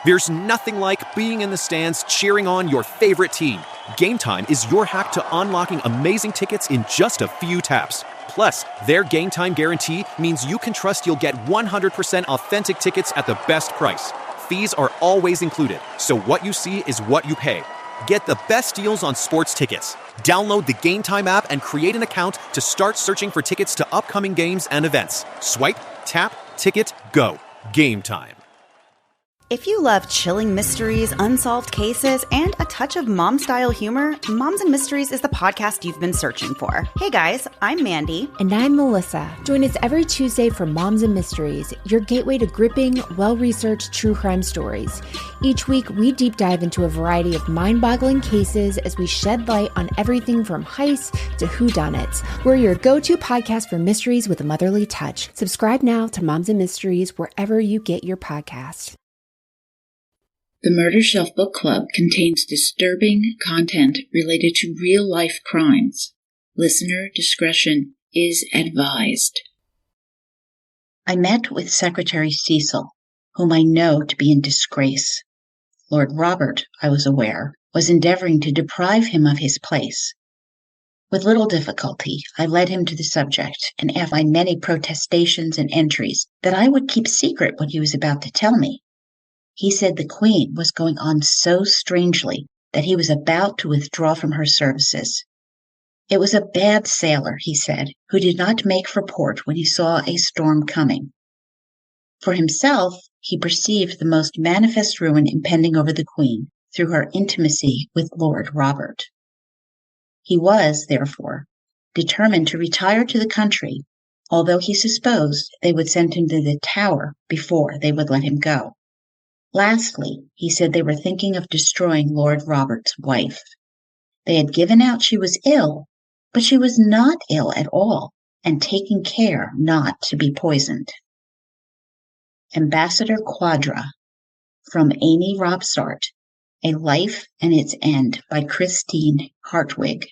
There's nothing like being in the stands cheering on your favorite team. Game Time is your hack to unlocking amazing tickets in just a few taps. Plus, their Game Time guarantee means you can trust you'll get 100% authentic tickets at the best price. Fees are always included, so what you see is what you pay. Get the best deals on sports tickets. Download the Game Time app and create an account to start searching for tickets to upcoming games and events. Swipe, tap, ticket, go. Game Time. If you love chilling mysteries, unsolved cases, and a touch of mom-style humor, Moms and Mysteries is the podcast you've been searching for. Hey guys, I'm Mandy. And I'm Melissa. Join us every Tuesday for Moms and Mysteries, your gateway to gripping, well-researched true crime stories. Each week, we deep dive into a variety of mind-boggling cases as we shed light on everything from heists to whodunits. We're your go-to podcast for mysteries with a motherly touch. Subscribe now to Moms and Mysteries wherever you get your podcasts. The Murder Shelf Book Club contains disturbing content related to real-life crimes. Listener discretion is advised. I met with Secretary Cecil, whom I know to be in disgrace. Lord Robert, I was aware, was endeavoring to deprive him of his place. With little difficulty, I led him to the subject, and after my many protestations and entries that I would keep secret what he was about to tell me, he said the Queen was going on so strangely that he was about to withdraw from her services. It was a bad sailor, he said, who did not make for port when he saw a storm coming. For himself, he perceived the most manifest ruin impending over the Queen through her intimacy with Lord Robert. He was, therefore, determined to retire to the country, although he supposed they would send him to the Tower before they would let him go. Lastly, he said they were thinking of destroying Lord Robert's wife. They had given out she was ill, but she was not ill at all, and taking care not to be poisoned. Ambassador Quadra, from Amy Robsart, A Life and Its End by Christine Hartwig.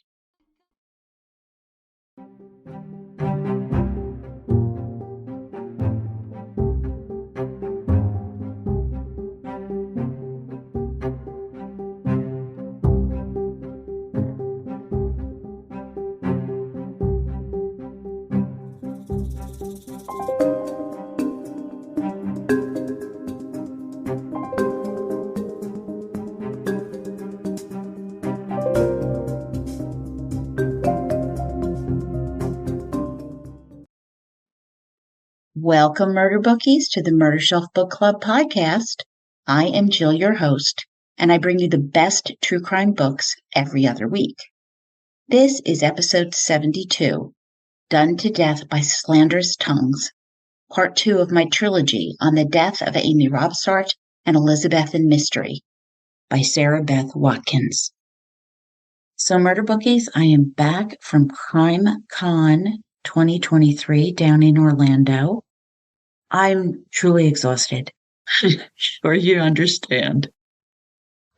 Welcome, Murder Bookies, to the Murder Shelf Book Club podcast. I am Jill, your host, and I bring you the best true crime books every other week. This is episode 72, Done to Death by Slanderous Tongues, part 2 of my trilogy on the death of Amy Robsart and Elizabethan Mystery by Sarah Beth Watkins. So, Murder Bookies, I am back from Crimecon 2023 down in Orlando. I'm truly exhausted. Sure, you understand.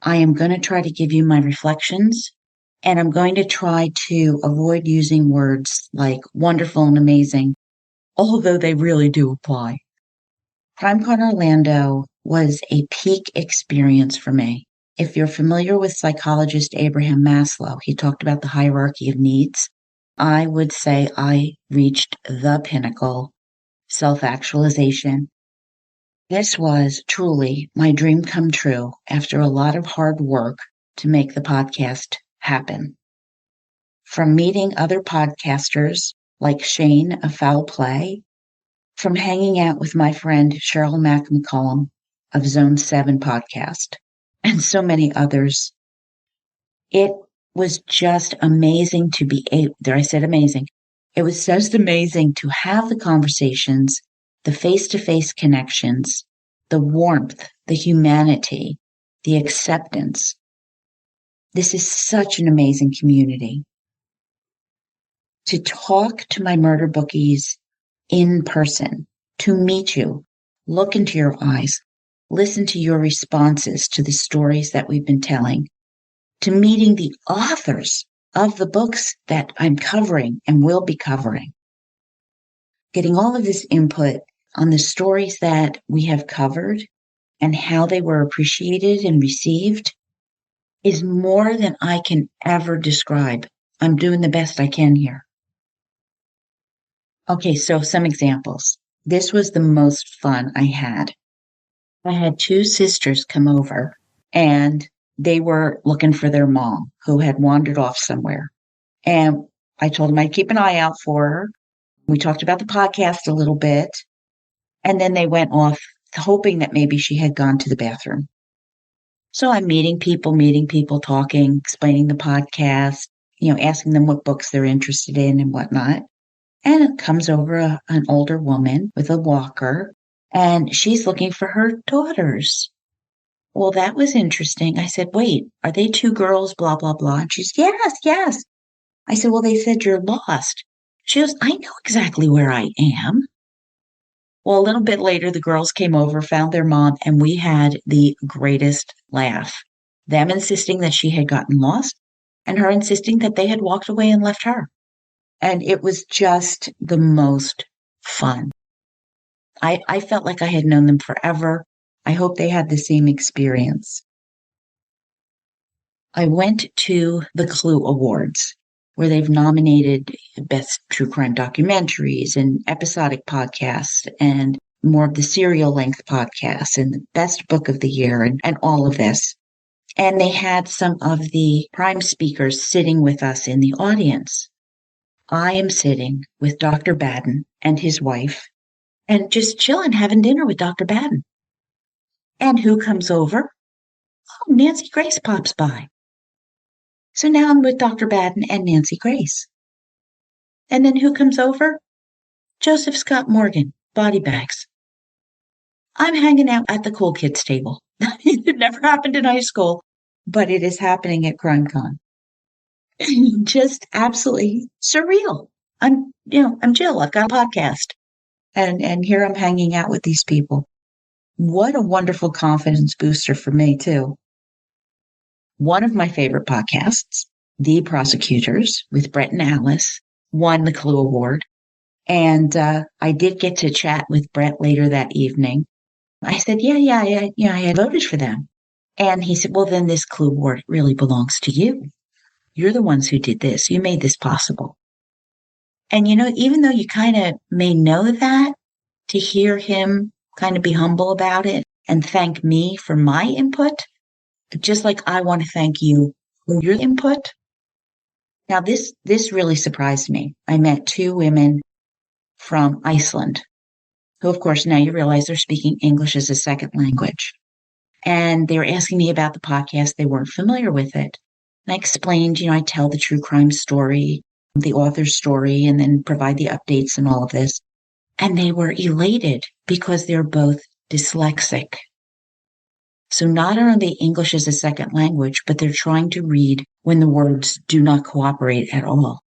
I am going to try to give you my reflections, and I'm going to try to avoid using words like wonderful and amazing, although they really do apply. Crimecon Orlando was a peak experience for me. If you're familiar with psychologist Abraham Maslow, he talked about the hierarchy of needs. I would say I reached the pinnacle, self-actualization. This was truly my dream come true after a lot of hard work to make the podcast happen. From meeting other podcasters like Shane of Foul Play, from hanging out with my friend Cheryl McCollum of Zone 7 podcast, and so many others. It was just amazing to be able, there I said amazing. It was just amazing to have the conversations, the face-to-face connections, the warmth, the humanity, the acceptance. This is such an amazing community. To talk to my murder bookies in person, to meet you, look into your eyes, listen to your responses to the stories that we've been telling, to meeting the authors of the books that I'm covering and will be covering. Getting all of this input on the stories that we have covered and how they were appreciated and received is more than I can ever describe. I'm doing the best I can here. Okay, so some examples. This was the most fun I had. I had two sisters come over, and they were looking for their mom who had wandered off somewhere. And I told them I'd keep an eye out for her. We talked about the podcast a little bit, and then they went off hoping that maybe she had gone to the bathroom. So I'm meeting people, talking, explaining the podcast, asking them what books they're interested in and whatnot. And it comes over an older woman with a walker, and she's looking for her daughters. Well, that was interesting. I said, wait, are they two girls, blah, blah, blah? And she's, yes, yes. I said, well, they said you're lost. She goes, I know exactly where I am. Well, a little bit later, the girls came over, found their mom, and we had the greatest laugh. Them insisting that she had gotten lost, and her insisting that they had walked away and left her. And it was just the most fun. I felt like I had known them forever. I hope they had the same experience. I went to the Clue Awards, where they've nominated best true crime documentaries and episodic podcasts and more of the serial length podcasts and the best book of the year and all of this. And they had some of the crime speakers sitting with us in the audience. I am sitting with Dr. Baden and his wife and just chilling, having dinner with Dr. Baden. And who comes over? Oh, Nancy Grace pops by. So now I'm with Dr. Baden and Nancy Grace. And then who comes over? Joseph Scott Morgan, body bags. I'm hanging out at the cool kids table. It never happened in high school, but it is happening at Crimecon. Just absolutely surreal. I'm Jill. I've got a podcast. And here I'm hanging out with these people. What a wonderful confidence booster for me, too. One of my favorite podcasts, The Prosecutors with Brett and Alice, won the Clue Award. And I did get to chat with Brett later that evening. I said, yeah, I had voted for them. And he said, well, then this Clue Award really belongs to you. You're the ones who did this. You made this possible. And, even though you kind of may know that, to hear him kind of be humble about it and thank me for my input, just like I want to thank you for your input. Now, this really surprised me. I met two women from Iceland who, of course, now you realize they're speaking English as a second language. And they were asking me about the podcast. They weren't familiar with it. And I explained, I tell the true crime story, the author's story, and then provide the updates and all of this. And they were elated because they're both dyslexic. So not only English as a second language, but they're trying to read when the words do not cooperate at all.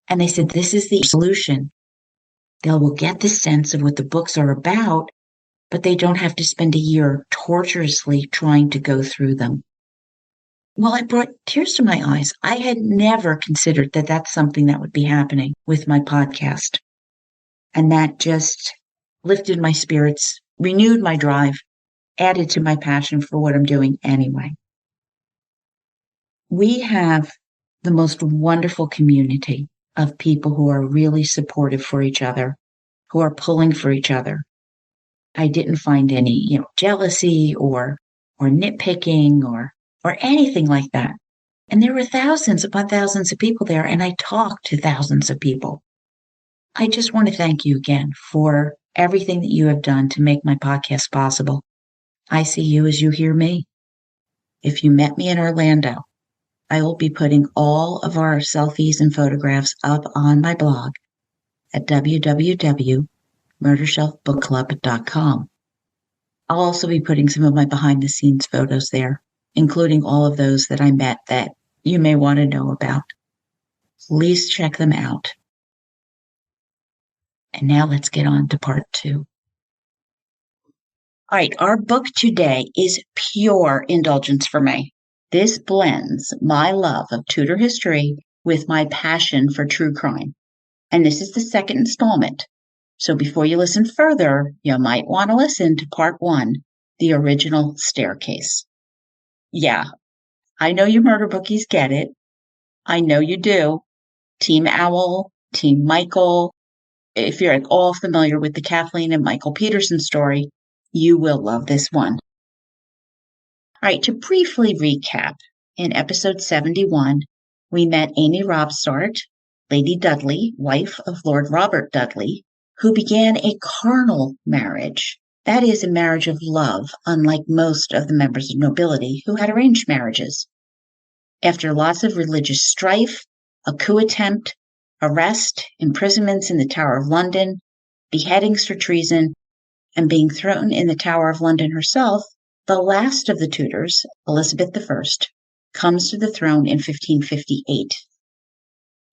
And they said, this is the solution. They will get the sense of what the books are about, but they don't have to spend a year torturously trying to go through them. Well, it brought tears to my eyes. I had never considered that that's something that would be happening with my podcast. And that just lifted my spirits, renewed my drive, added to my passion for what I'm doing anyway. We have the most wonderful community of people who are really supportive for each other, who are pulling for each other. I didn't find any, jealousy or nitpicking or anything like that. And there were thousands upon thousands of people there, and I talked to thousands of people. I just want to thank you again for everything that you have done to make my podcast possible. I see you as you hear me. If you met me in Orlando, I will be putting all of our selfies and photographs up on my blog at www.murdershelfbookclub.com. I'll also be putting some of my behind-the-scenes photos there, including all of those that I met that you may want to know about. Please check them out. And now let's get on to part 2. All right, our book today is pure indulgence for me. This blends my love of Tudor history with my passion for true crime. And this is the second installment. So before you listen further, you might want to listen to part 1 the original staircase. Yeah, I know you murder bookies get it. I know you do. Team Owl, Team Michael. If you're at all familiar with the Kathleen and Michael Peterson story, you will love this one. All right, to briefly recap, in episode 71, we met Amy Robsart, Lady Dudley, wife of Lord Robert Dudley, who began a carnal marriage. That is, a marriage of love, unlike most of the members of nobility who had arranged marriages. After lots of religious strife, a coup attempt, arrest, imprisonments in the Tower of London, beheadings for treason, and being thrown in the Tower of London herself, the last of the Tudors, Elizabeth I, comes to the throne in 1558.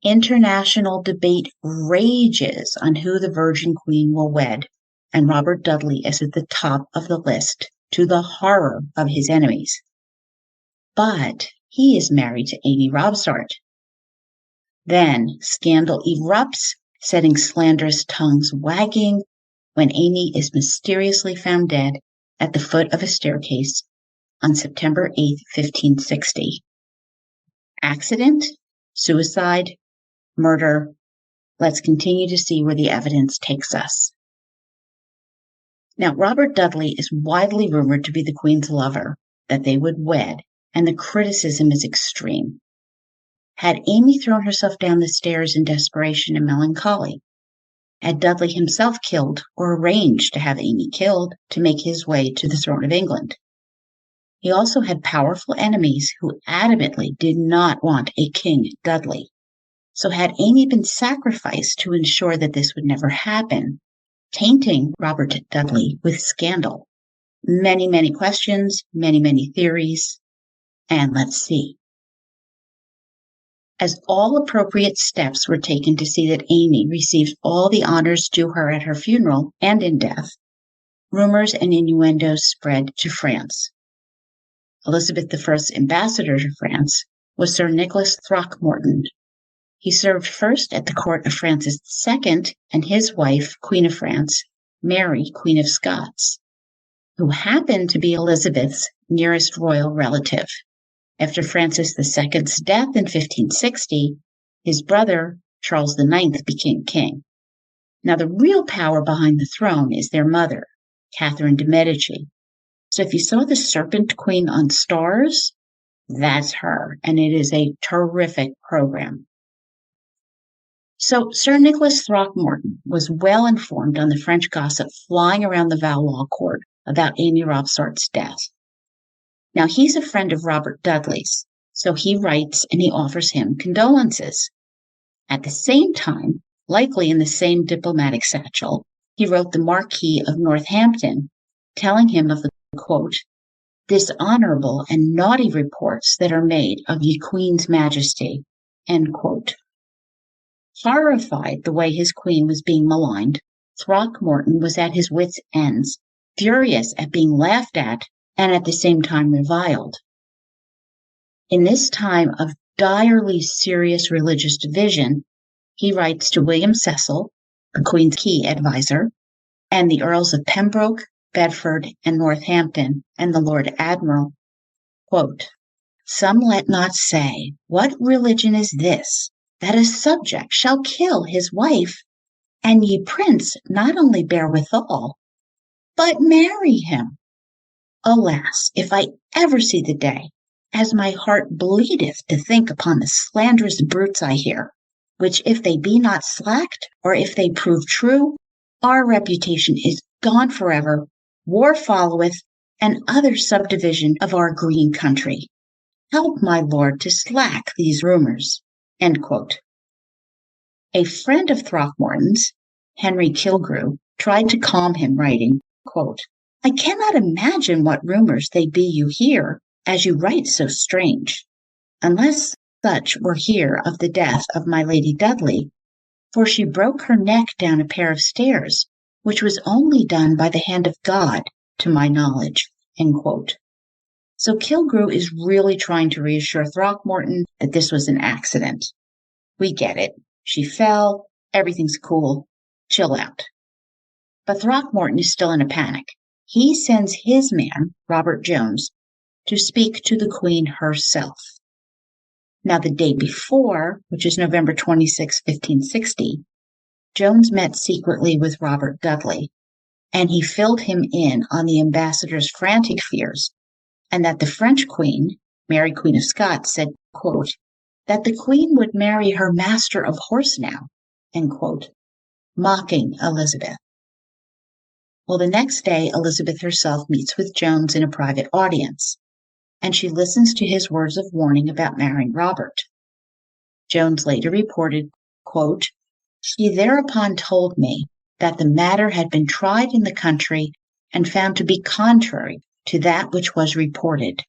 International debate rages on who the Virgin Queen will wed, and Robert Dudley is at the top of the list, to the horror of his enemies. But he is married to Amy Robsart. Then scandal erupts, setting slanderous tongues wagging, when Amy is mysteriously found dead at the foot of a staircase on September 8, 1560. Accident? Suicide? Murder? Let's continue to see where the evidence takes us. Now, Robert Dudley is widely rumored to be the Queen's lover, that they would wed, and the criticism is extreme. Had Amy thrown herself down the stairs in desperation and melancholy? Had Dudley himself killed or arranged to have Amy killed to make his way to the throne of England? He also had powerful enemies who adamantly did not want a King Dudley. So had Amy been sacrificed to ensure that this would never happen, tainting Robert Dudley with scandal? Many, many questions, many, many theories, and let's see. As all appropriate steps were taken to see that Amy received all the honors due her at her funeral and in death, rumors and innuendos spread to France. Elizabeth I's ambassador to France was Sir Nicholas Throckmorton. He served first at the court of Francis II and his wife, Queen of France, Mary, Queen of Scots, who happened to be Elizabeth's nearest royal relative. After Francis II's death in 1560, his brother, Charles IX, became king. Now, the real power behind the throne is their mother, Catherine de' Medici. So if you saw the Serpent Queen on Stars, that's her, and it is a terrific program. So Sir Nicholas Throckmorton was well informed on the French gossip flying around the Valois court about Amy Robsart's death. Now, he's a friend of Robert Dudley's, so he writes and he offers him condolences. At the same time, likely in the same diplomatic satchel, he wrote the Marquis of Northampton, telling him of the, quote, dishonorable and naughty reports that are made of ye Queen's Majesty, end quote. Horrified the way his queen was being maligned, Throckmorton was at his wits' ends, furious at being laughed at and at the same time reviled. In this time of direly serious religious division, he writes to William Cecil, the Queen's key advisor, and the Earls of Pembroke, Bedford, and Northampton, and the Lord Admiral, quote, some let not say, what religion is this, that a subject shall kill his wife, and ye prince not only bear withal, but marry him? Alas, if I ever see the day, as my heart bleedeth to think upon the slanderous brutes I hear, which if they be not slacked, or if they prove true, our reputation is gone forever, war followeth, and other subdivision of our green country. Help, my lord, to slack these rumors. End quote. A friend of Throckmorton's, Henry Killigrew, tried to calm him, writing, quote, I cannot imagine what rumors they be you hear, as you write so strange, unless such were here of the death of my Lady Dudley, for she broke her neck down a pair of stairs, which was only done by the hand of God, to my knowledge, end quote. So Killigrew is really trying to reassure Throckmorton that this was an accident. We get it. She fell. Everything's cool. Chill out. But Throckmorton is still in a panic. he sends his man, Robert Jones, to speak to the Queen herself. Now, the day before, which is November 26, 1560, Jones met secretly with Robert Dudley, and he filled him in on the ambassador's frantic fears, and that the French Queen, Mary Queen of Scots, said, quote, that the Queen would marry her master of horse now, end quote, mocking Elizabeth. Well, the next day, Elizabeth herself meets with Jones in a private audience, and she listens to his words of warning about marrying Robert. Jones later reported, quote, she thereupon told me that the matter had been tried in the country and found to be contrary to that which was reported,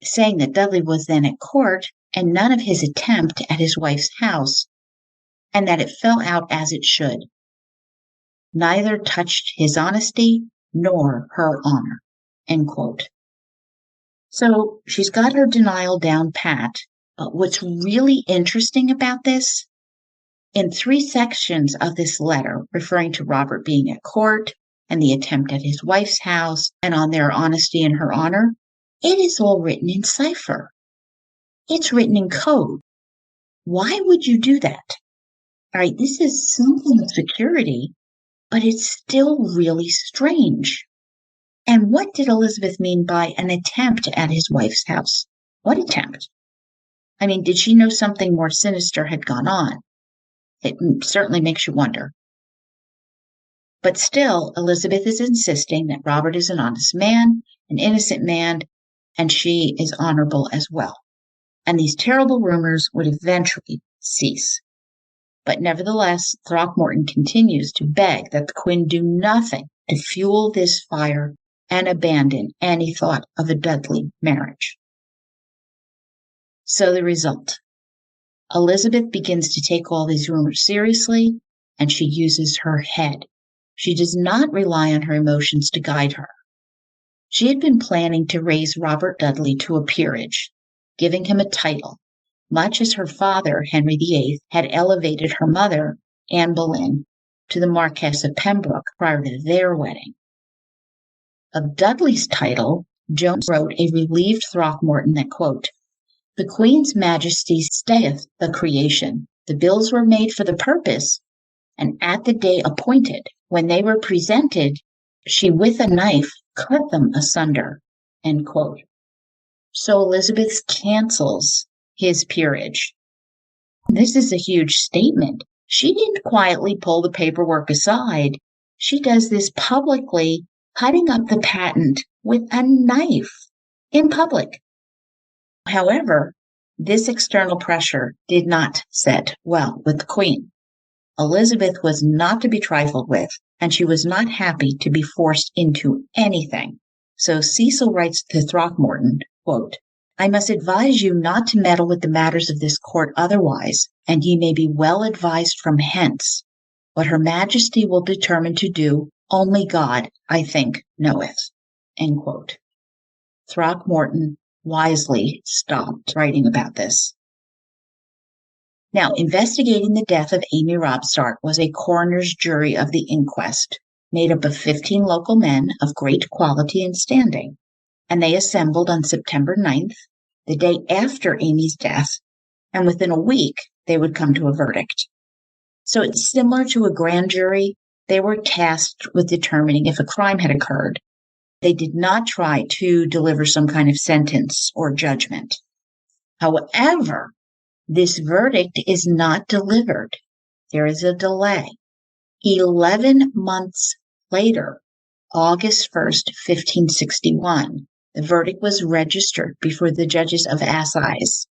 saying that Dudley was then at court and none of his attempt at his wife's house, and that it fell out as it should. Neither touched his honesty nor her honor, end quote. So she's got her denial down pat, but what's really interesting about this, in 3 sections of this letter, referring to Robert being at court and the attempt at his wife's house and on their honesty and her honor, it is all written in cipher. It's written in code. Why would you do that? All right, this is something of security, but it's still really strange. And what did Elizabeth mean by an attempt at his wife's house? What attempt? I mean, did she know something more sinister had gone on? It certainly makes you wonder. But still, Elizabeth is insisting that Robert is an honest man, an innocent man, and she is honorable as well. And these terrible rumors would eventually cease. But nevertheless, Throckmorton continues to beg that the Queen do nothing to fuel this fire and abandon any thought of a Dudley marriage. So the result, Elizabeth begins to take all these rumors seriously, and she uses her head. She does not rely on her emotions to guide her. She had been planning to raise Robert Dudley to a peerage, giving him a title, much as her father, Henry VIII, had elevated her mother, Anne Boleyn, to the Marquess of Pembroke prior to their wedding. Of Dudley's title, Jones wrote a relieved Throckmorton that, quote, the Queen's Majesty stayeth the creation. The bills were made for the purpose, and at the day appointed, when they were presented, she with a knife cut them asunder, end quote. So Elizabeth cancels his peerage. This is a huge statement. She didn't quietly pull the paperwork aside. She does this publicly, cutting up the patent with a knife in public. However, this external pressure did not set well with the Queen. Elizabeth was not to be trifled with, and she was not happy to be forced into anything. So Cecil writes to Throckmorton, quote, I must advise you not to meddle with the matters of this court otherwise, and ye may be well advised from hence. What her Majesty will determine to do, only God, I think, knoweth, end quote. Throckmorton wisely stopped writing about this. Now, investigating the death of Amy Robsart was a coroner's jury of the inquest, made up of 15 local men of great quality and standing, and they assembled on September 9th, the day after Amy's death, and within a week, they would come to a verdict. So it's similar to a grand jury. They were tasked with determining if a crime had occurred. They did not try to deliver some kind of sentence or judgment. However, this verdict is not delivered. There is a delay. 11 months later, August 1st, 1561, the verdict was registered before the judges of Assize.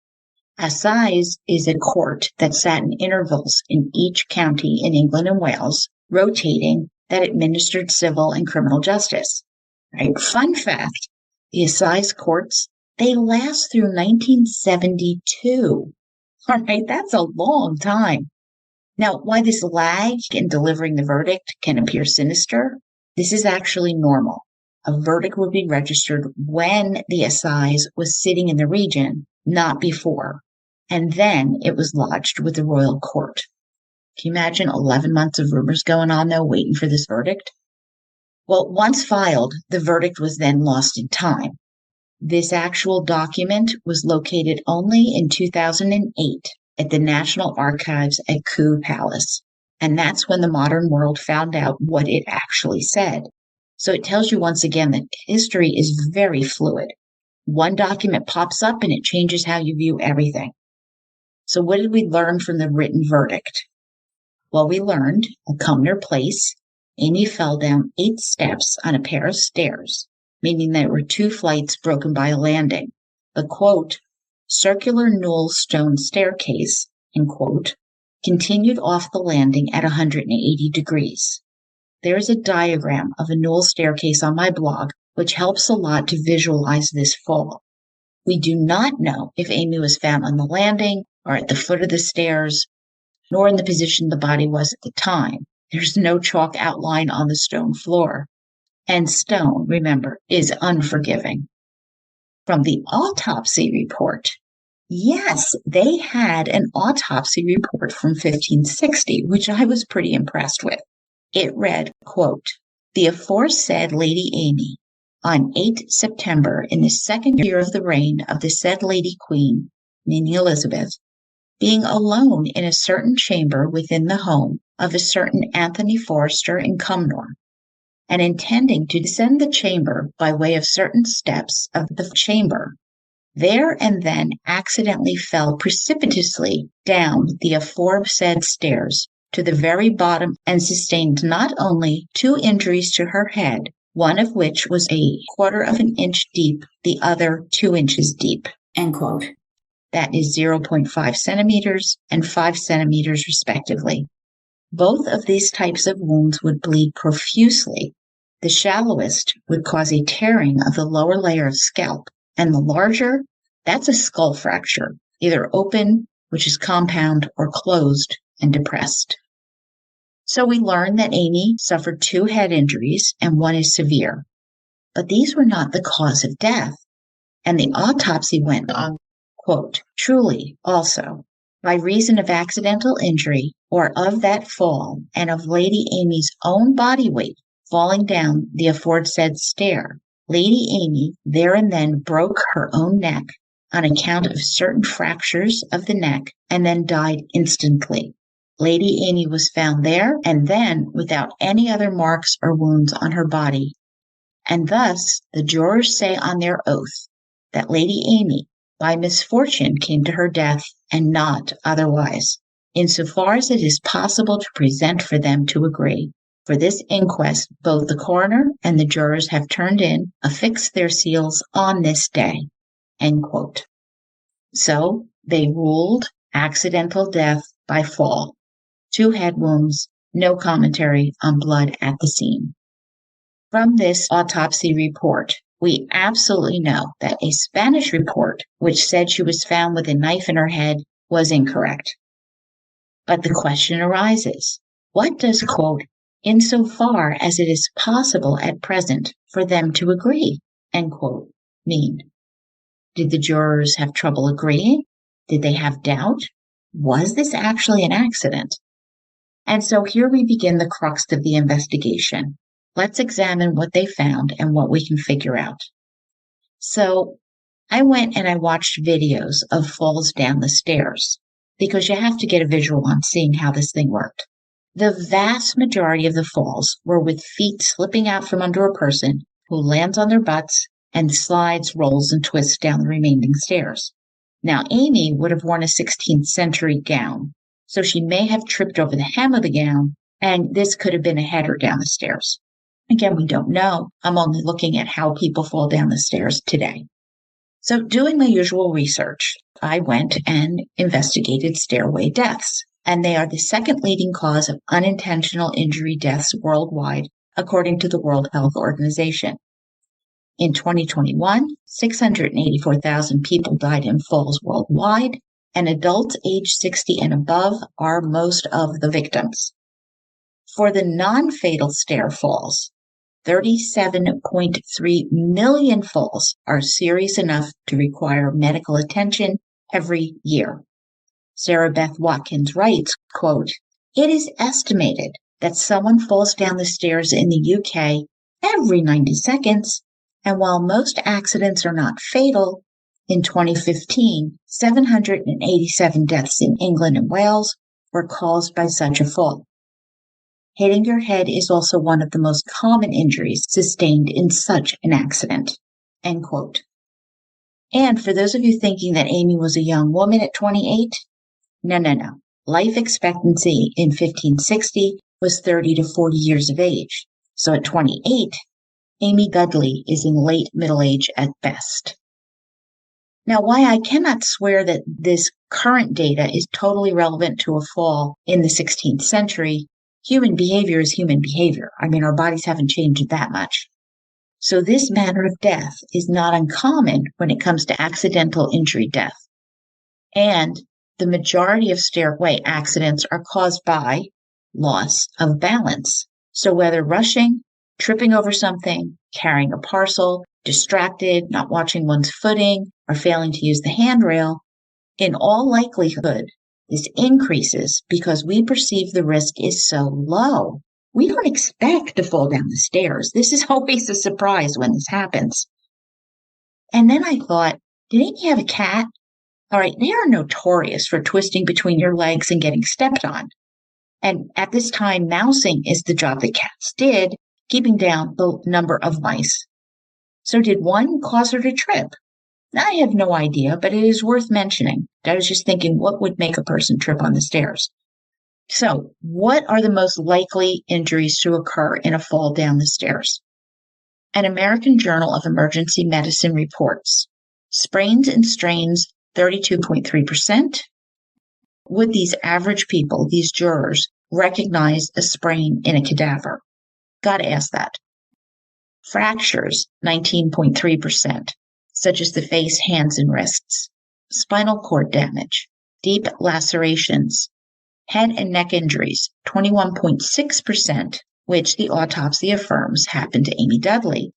Assize is a court that sat in intervals in each county in England and Wales, rotating, that administered civil and criminal justice. Right? Fun fact, the Assize courts, they last through 1972. All right, that's a long time. Now, why this lag in delivering the verdict can appear sinister, this is actually normal. A verdict would be registered when the Assize was sitting in the region, not before. And then it was lodged with the royal court. Can you imagine 11 months of rumors going on, though, waiting for this verdict? Well, once filed, the verdict was then lost in time. This actual document was located only in 2008 at the National Archives at Kew Palace. And that's when the modern world found out what it actually said. So it tells you once again that history is very fluid. One document pops up and it changes how you view everything. So what did we learn from the written verdict? Well, we learned at Cumnor Place, Amy fell down 8 steps on a pair of stairs, meaning there were 2 flights broken by a landing. The, quote, circular newel stone staircase, end quote, continued off the landing at 180 degrees. There is a diagram of a newel staircase on my blog, which helps a lot to visualize this fall. We do not know if Amy was found on the landing or at the foot of the stairs, nor in the position the body was at the time. There's no chalk outline on the stone floor. And stone, remember, is unforgiving. From the autopsy report, yes, they had an autopsy report from 1560, which I was pretty impressed with. It read, quote, the aforesaid Lady Amy, on 8 September in the 2nd year of the reign of the said Lady Queen, meaning Elizabeth, being alone in a certain chamber within the home of a certain Anthony Forrester in Cumnor, and intending to descend the chamber by way of certain steps of the chamber, there and then accidentally fell precipitously down the aforesaid stairs to the very bottom and sustained not only 2 injuries to her head, one of which was a 1/4 of an inch deep, the other 2 inches deep, end quote. That is 0.5 centimeters and 5 centimeters respectively. Both of these types of wounds would bleed profusely. The shallowest would cause a tearing of the lower layer of scalp, and the larger, that's a skull fracture, either open, which is compound, or closed and depressed. So we learned that Amy suffered 2 head injuries and 1 is severe. But these were not the cause of death. And the autopsy went on, quote, truly also, by reason of accidental injury or of that fall and of Lady Amy's own body weight falling down the aforesaid stair, Lady Amy there and then broke her own neck on account of certain fractures of the neck and then died instantly. Lady Amy was found there and then without any other marks or wounds on her body. And thus the jurors say on their oath that Lady Amy by misfortune came to her death and not otherwise, insofar as it is possible to present for them to agree. For this inquest, both the coroner and the jurors have turned in, affixed their seals on this day, end quote. So they ruled accidental death by fall. 2 head wounds, no commentary on blood at the scene. From this autopsy report, we absolutely know that a Spanish report, which said she was found with a knife in her head, was incorrect. But the question arises, what does, quote, insofar as it is possible at present for them to agree, end quote, mean? Did the jurors have trouble agreeing? Did they have doubt? Was this actually an accident? And so here we begin the crux of the investigation. Let's examine what they found and what we can figure out. So I went and I watched videos of falls down the stairs because you have to get a visual on seeing how this thing worked. The vast majority of the falls were with feet slipping out from under a person who lands on their butts and slides, rolls, and twists down the remaining stairs. Now, Amy would have worn a 16th century gown, so she may have tripped over the hem of the gown, and this could have been a header down the stairs. Again, we don't know. I'm only looking at how people fall down the stairs today. So doing my usual research, I went and investigated stairway deaths, and they are the 2nd leading cause of unintentional injury deaths worldwide, according to the World Health Organization. In 2021, 684,000 people died in falls worldwide, and adults age 60 and above are most of the victims. For the non-fatal stair falls, 37.3 million falls are serious enough to require medical attention every year. Sarah Beth Watkins writes, quote, it is estimated that someone falls down the stairs in the UK every 90 seconds. And while most accidents are not fatal, in 2015, 787 deaths in England and Wales were caused by such a fall. Hitting your head is also one of the most common injuries sustained in such an accident. End quote. And for those of you thinking that Amy was a young woman at 28, no. Life expectancy in 1560 was 30 to 40 years of age. So at 28, Amy Dudley is in late middle age at best. Now, why I cannot swear that this current data is totally relevant to a fall in the 16th century, human behavior is human behavior. I mean, our bodies haven't changed that much. So this manner of death is not uncommon when it comes to accidental injury death. And the majority of stairway accidents are caused by loss of balance. So whether rushing, tripping over something, carrying a parcel, distracted, not watching one's footing, or failing to use the handrail, in all likelihood, this increases because we perceive the risk is so low. We don't expect to fall down the stairs. This is always a surprise when this happens. And then I thought, did Amy have a cat? All right, they are notorious for twisting between your legs and getting stepped on. And at this time, mousing is the job that cats did, keeping down the number of mice. So did one cause her to trip? I have no idea, but it is worth mentioning. I was just thinking, what would make a person trip on the stairs? So what are the most likely injuries to occur in a fall down the stairs? An American Journal of Emergency Medicine reports sprains and strains 32.3%. Would these average people, these jurors, recognize a sprain in a cadaver? Got to ask that. Fractures, 19.3%, such as the face, hands, and wrists. Spinal cord damage, deep lacerations. Head and neck injuries, 21.6%, which the autopsy affirms happened to Amy Dudley.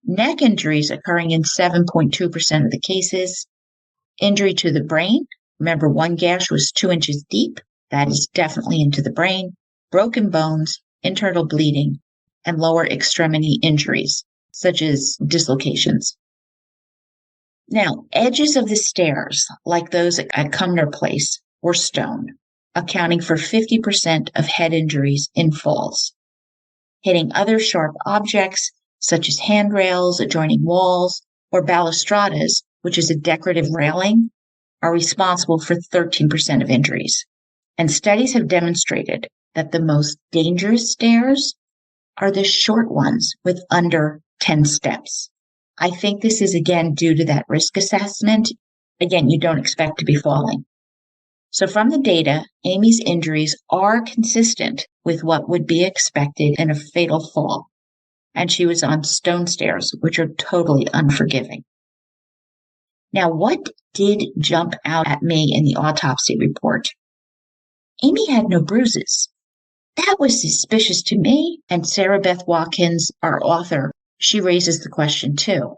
Neck injuries occurring in 7.2% of the cases. Injury to the brain. Remember, one gash was 2 inches deep. That is definitely into the brain. Broken bones, internal bleeding, and lower extremity injuries, such as dislocations. Now, edges of the stairs, like those at Cumnor Place, were stone, accounting for 50% of head injuries in falls. Hitting other sharp objects, such as handrails, adjoining walls, or balustradas, which is a decorative railing, are responsible for 13% of injuries. And studies have demonstrated that the most dangerous stairs are the short ones with under 10 steps. I think this is again due to that risk assessment. Again, you don't expect to be falling. So from the data, Amy's injuries are consistent with what would be expected in a fatal fall. And she was on stone stairs, which are totally unforgiving. Now, what did jump out at me in the autopsy report? Amy had no bruises. That was suspicious to me, and Sarah Beth Watkins, our author, she raises the question too.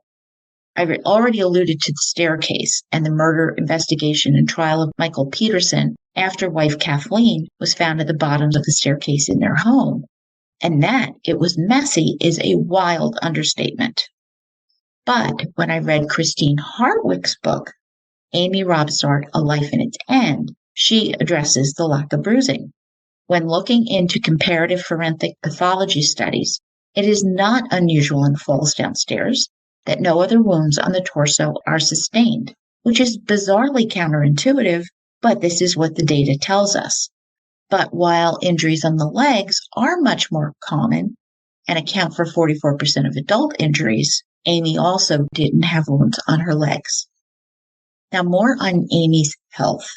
I already alluded to the staircase and the murder investigation and trial of Michael Peterson after wife Kathleen was found at the bottom of the staircase in their home. And that it was messy is a wild understatement. But when I read Christine Hartwick's book, Amy Robsart, A Life in Its End, she addresses the lack of bruising. When looking into comparative forensic pathology studies, it is not unusual in falls downstairs that no other wounds on the torso are sustained, which is bizarrely counterintuitive, but this is what the data tells us. But while injuries on the legs are much more common and account for 44% of adult injuries, Amy also didn't have wounds on her legs. Now, more on Amy's health.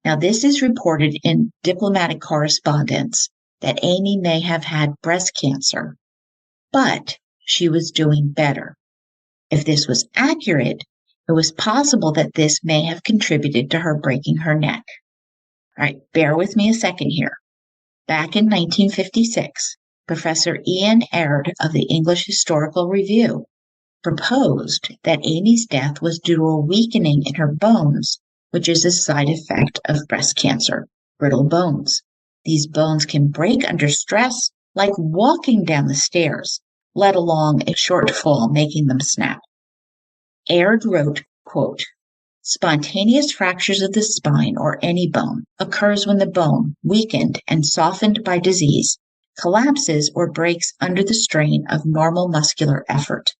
Now, this is reported in diplomatic correspondence that Amy may have had breast cancer, but she was doing better. If this was accurate, it was possible that this may have contributed to her breaking her neck. All right, bear with me a second here. Back in 1956, Professor Ian Aird of the English Historical Review proposed that Amy's death was due to a weakening in her bones, which is a side effect of breast cancer, brittle bones. These bones can break under stress, like walking down the stairs, let alone a short fall making them snap. Aird wrote, quote, "Spontaneous fractures of the spine or any bone occurs when the bone, weakened and softened by disease, collapses or breaks under the strain of normal muscular effort.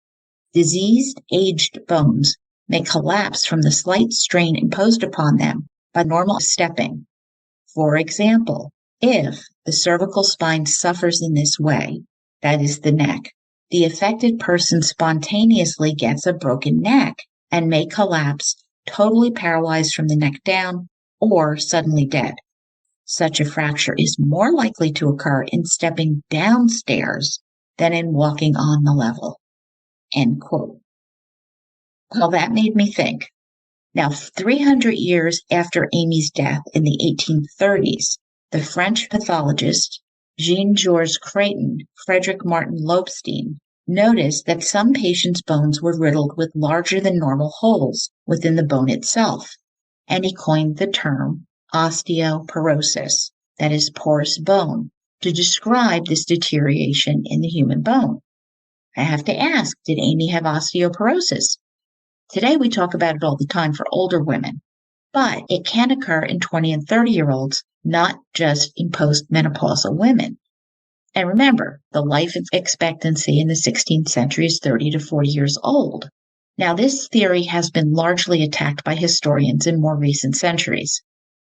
Diseased, aged bones may collapse from the slight strain imposed upon them by normal stepping. For example, if the cervical spine suffers in this way, that is the neck, the affected person spontaneously gets a broken neck and may collapse, totally paralyzed from the neck down, or suddenly dead. Such a fracture is more likely to occur in stepping downstairs than in walking on the level." End quote. Well, that made me think. Now, 300 years after Amy's death in the 1830s, the French pathologist Jean-Georges Creighton, Frederick Martin Lobstein, noticed that some patients' bones were riddled with larger than normal holes within the bone itself, and he coined the term osteoporosis, that is, porous bone, to describe this deterioration in the human bone. I have to ask, did Amy have osteoporosis? Today we talk about it all the time for older women, but it can occur in 20 and 30-year-olds, not just in postmenopausal women. And remember, the life expectancy in the 16th century is 30 to 40 years old. Now, this theory has been largely attacked by historians in more recent centuries.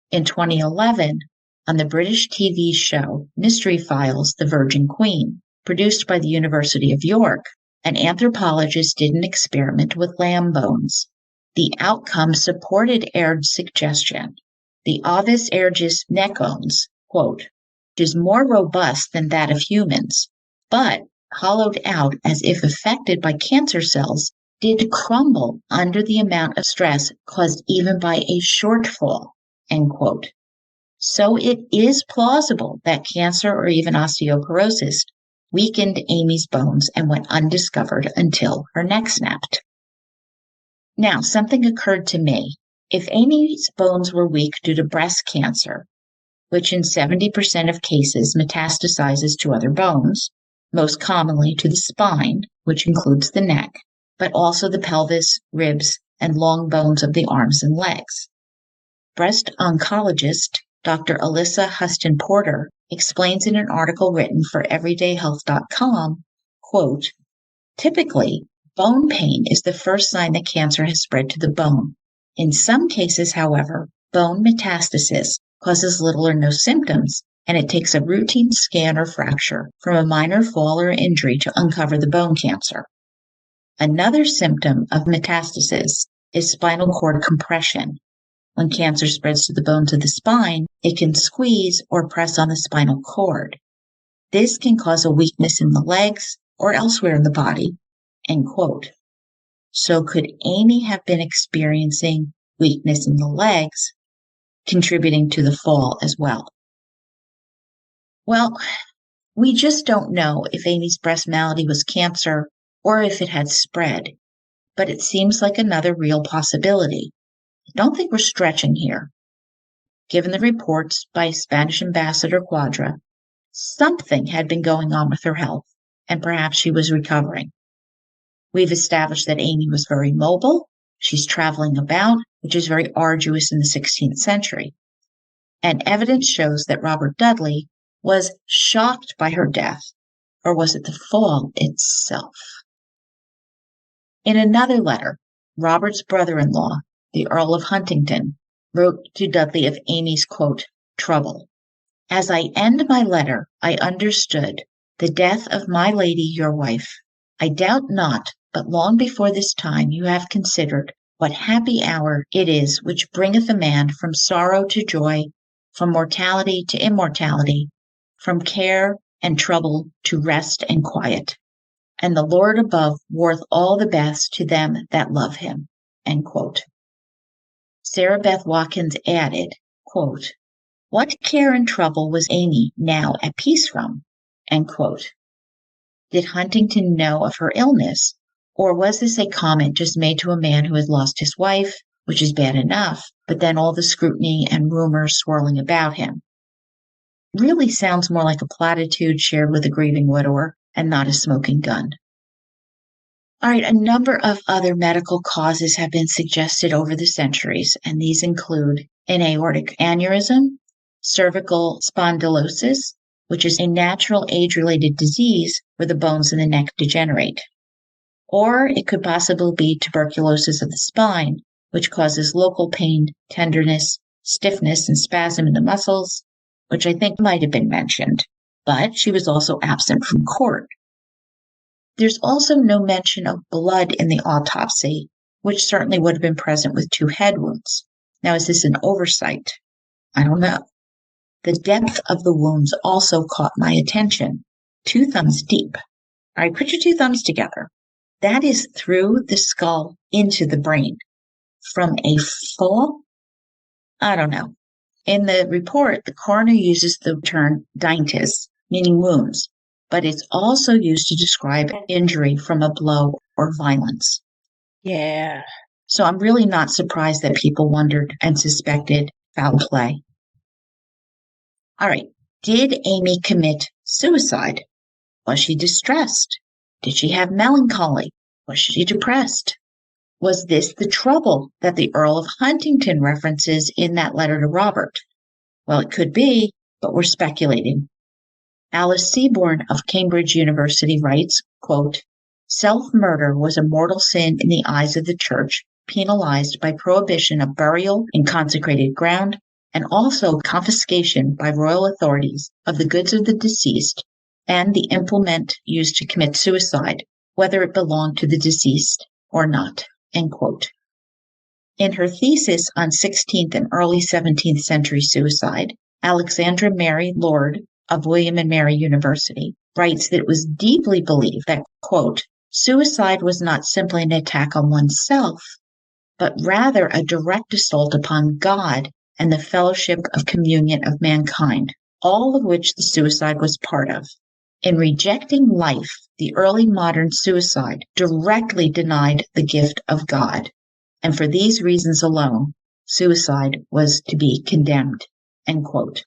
In 2011, on the British TV show Mystery Files: The Virgin Queen, produced by the University of York, an anthropologist did an experiment with lamb bones. The outcome supported Aird's suggestion. The ovis airgis neck bones, quote, is more robust than that of humans, but hollowed out as if affected by cancer cells, did crumble under the amount of stress caused even by a shortfall, end quote. So it is plausible that cancer or even osteoporosis weakened Amy's bones and went undiscovered until her neck snapped. Now, something occurred to me. If Amy's bones were weak due to breast cancer, which in 70% of cases metastasizes to other bones, most commonly to the spine, which includes the neck, but also the pelvis, ribs, and long bones of the arms and legs. Breast oncologist Dr. Alyssa Huston Porter explains in an article written for everydayhealth.com, quote, "Typically, bone pain is the first sign that cancer has spread to the bone. In some cases, however, bone metastasis causes little or no symptoms, and it takes a routine scan or fracture from a minor fall or injury to uncover the bone cancer. Another symptom of metastasis is spinal cord compression. When cancer spreads to the bones of the spine, it can squeeze or press on the spinal cord. This can cause a weakness in the legs or elsewhere in the body," end quote. So could Amy have been experiencing weakness in the legs, contributing to the fall as well? Well, we just don't know if Amy's breast malady was cancer or if it had spread, but it seems like another real possibility. I don't think we're stretching here. Given the reports by Spanish Ambassador Quadra, something had been going on with her health, and perhaps she was recovering. We've established that Amy was very mobile. She's traveling about, which is very arduous in the 16th century. And evidence shows that Robert Dudley was shocked by her death, or was it the fall itself? In another letter, Robert's brother-in-law, the Earl of Huntingdon, wrote to Dudley of Amy's, quote, trouble. "As I end my letter, I understood the death of my lady your wife. I doubt not, but long before this time you have considered what happy hour it is which bringeth a man from sorrow to joy, from mortality to immortality, from care and trouble to rest and quiet. And the Lord above worth all the best to them that love him," end quote. Sarah Beth Watkins added, quote, "What care and trouble was Amy now at peace from?" End quote. Did Huntington know of her illness, or was this a comment just made to a man who had lost his wife, which is bad enough, but then all the scrutiny and rumors swirling about him? Really sounds more like a platitude shared with a grieving widower and not a smoking gun. All right, a number of other medical causes have been suggested over the centuries, and these include an aortic aneurysm, cervical spondylosis, which is a natural age-related disease where the bones in the neck degenerate. Or it could possibly be tuberculosis of the spine, which causes local pain, tenderness, stiffness, and spasm in the muscles, which I think might have been mentioned, but she was also absent from court. There's also no mention of blood in the autopsy, which certainly would have been present with 2 head wounds. Now, is this an oversight? I don't know. The depth of the wounds also caught my attention. 2 thumbs deep. All right, put your 2 thumbs together. That is through the skull into the brain. From a fall? I don't know. In the report, the coroner uses the term dintis, meaning wounds, but it's also used to describe injury from a blow or violence. Yeah. So I'm really not surprised that people wondered and suspected foul play. All right. Did Amy commit suicide? Was she distressed? Did she have melancholy? Was she depressed? Was this the trouble that the Earl of Huntingdon references in that letter to Robert? Well, it could be, but we're speculating. Alice Seaborn of Cambridge University writes, quote, "Self-murder was a mortal sin in the eyes of the Church, penalized by prohibition of burial in consecrated ground, and also confiscation by royal authorities of the goods of the deceased and the implement used to commit suicide, whether it belonged to the deceased or not." End quote. In her thesis on 16th and early 17th century suicide, Alexandra Mary Lord of William and Mary University writes that it was deeply believed that, quote, "Suicide was not simply an attack on oneself, but rather a direct assault upon God and the fellowship of communion of mankind, all of which the suicide was part of. In rejecting life, the early modern suicide directly denied the gift of God, and for these reasons alone, suicide was to be condemned." End quote.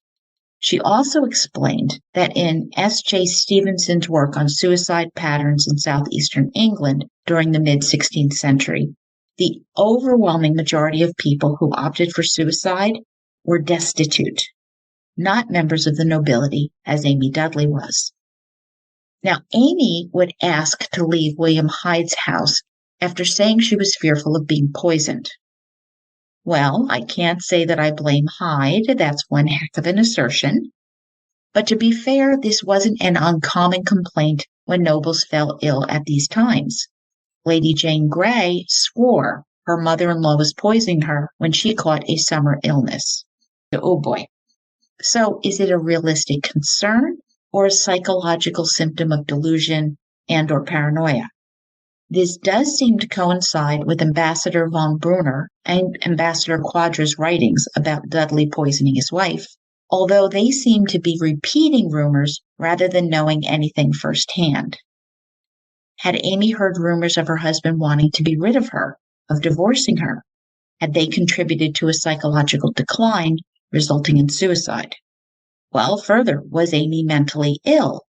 She also explained that in S.J. Stevenson's work on suicide patterns in southeastern England during the mid-16th century, the overwhelming majority of people who opted for suicide were destitute, not members of the nobility, as Amy Dudley was. Now, Amy would ask to leave William Hyde's house after saying she was fearful of being poisoned. Well, I can't say that I blame Hyde. That's one heck of an assertion. But to be fair, this wasn't an uncommon complaint when nobles fell ill at these times. Lady Jane Grey swore her mother-in-law was poisoning her when she caught a summer illness. Oh boy. So is it a realistic concern or a psychological symptom of delusion and or paranoia? This does seem to coincide with Ambassador von Brunner and Ambassador Quadra's writings about Dudley poisoning his wife, although they seem to be repeating rumors rather than knowing anything firsthand. Had Amy heard rumors of her husband wanting to be rid of her, of divorcing her? Had they contributed to a psychological decline resulting in suicide? Well, further, was Amy mentally ill?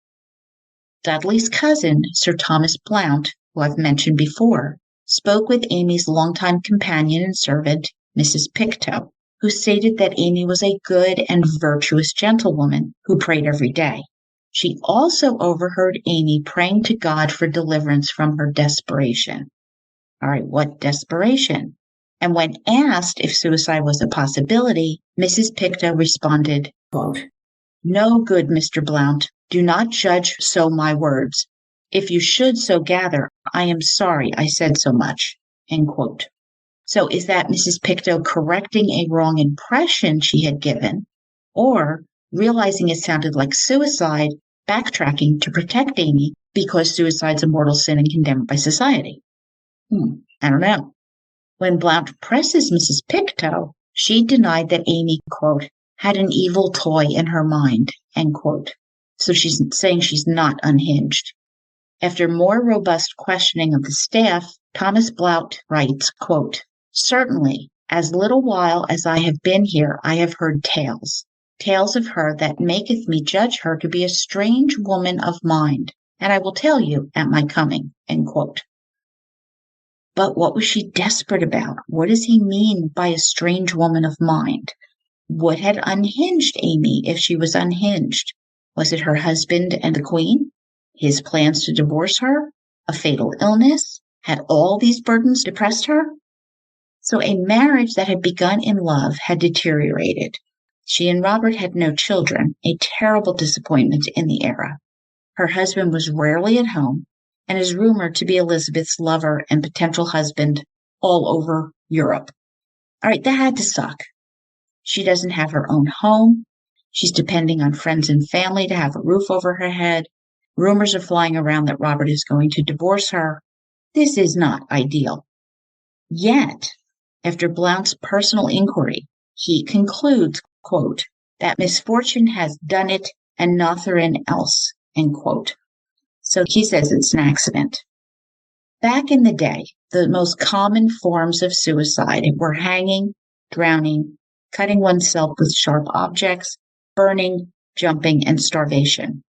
Dudley's cousin, Sir Thomas Blount, who I've mentioned before, spoke with Amy's longtime companion and servant, Mrs. Pictou, who stated that Amy was a good and virtuous gentlewoman who prayed every day. She also overheard Amy praying to God for deliverance from her desperation. All right, what desperation? And when asked if suicide was a possibility, Mrs. Pictou responded, quote, "No, good Mr. Blount, do not judge so my words. If you should so gather, I am sorry I said so much." End quote. So is that Mrs. Pictou correcting a wrong impression she had given, or realizing it sounded like suicide, backtracking to protect Amy because suicide's a mortal sin and condemned by society? I don't know. When Blount presses Mrs. Pictou, she denied that Amy, quote, "had an evil toy in her mind," end quote. So she's saying she's not unhinged. After more robust questioning of the staff, Thomas Blount writes, quote, "Certainly, as little while as I have been here, I have heard tales of her that maketh me judge her to be a strange woman of mind, and I will tell you at my coming, end quote. But what was she desperate about? What does he mean by a strange woman of mind? What had unhinged Amy if she was unhinged? Was it her husband and the Queen? His plans to divorce her? A fatal illness? Had all these burdens depressed her? So a marriage that had begun in love had deteriorated. She and Robert had no children, a terrible disappointment in the era. Her husband was rarely at home and is rumored to be Elizabeth's lover and potential husband all over Europe. All right, that had to suck. She doesn't have her own home. She's depending on friends and family to have a roof over her head. Rumors are flying around that Robert is going to divorce her. This is not ideal. Yet, after Blount's personal inquiry, he concludes, quote, that misfortune has done it and nothing else, end quote. So he says it's an accident. Back in the day, the most common forms of suicide were hanging, drowning, cutting oneself with sharp objects, burning, jumping, and starvation.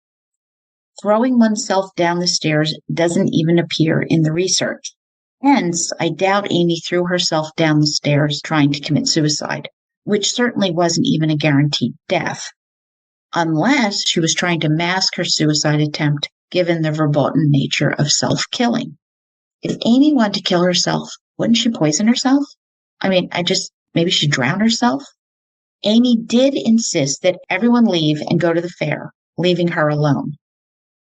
Throwing oneself down the stairs doesn't even appear in the research. Hence, I doubt Amy threw herself down the stairs trying to commit suicide, which certainly wasn't even a guaranteed death, unless she was trying to mask her suicide attempt given the verboten nature of self-killing. If Amy wanted to kill herself, wouldn't she poison herself? Maybe she drowned herself? Amy did insist that everyone leave and go to the fair, leaving her alone.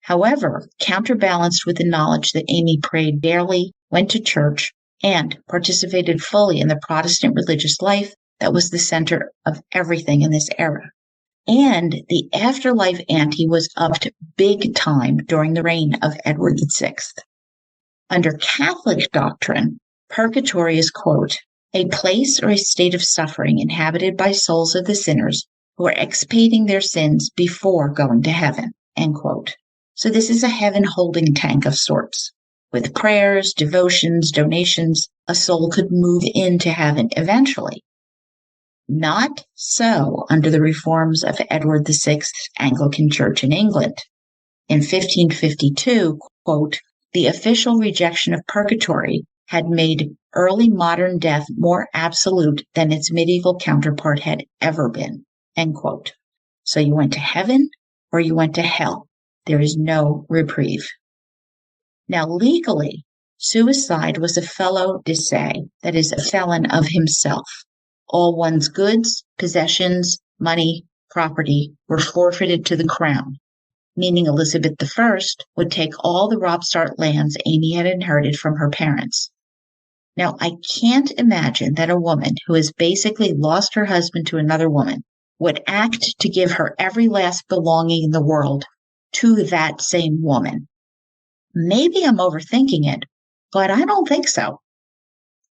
However, counterbalanced with the knowledge that Amy prayed daily, went to church, and participated fully in the Protestant religious life that was the center of everything in this era. And the afterlife ante was upped big time during the reign of Edward VI. Under Catholic doctrine, purgatory is, quote, a place or a state of suffering inhabited by souls of the sinners who are expiating their sins before going to heaven, end quote. So this is a heaven holding tank of sorts. With prayers, devotions, donations, a soul could move into heaven eventually. Not so under the reforms of Edward VI's Anglican Church in England. In 1552, quote, the official rejection of purgatory had made early modern death more absolute than its medieval counterpart had ever been, end quote. So you went to heaven or you went to hell. There is no reprieve. Now, legally, suicide was a fellow de se, that is, a felon of himself. All one's goods, possessions, money, property were forfeited to the crown, meaning Elizabeth I would take all the Robsart lands Amy had inherited from her parents. Now, I can't imagine that a woman who has basically lost her husband to another woman would act to give her every last belonging in the world to that same woman. Maybe I'm overthinking it, but I don't think so.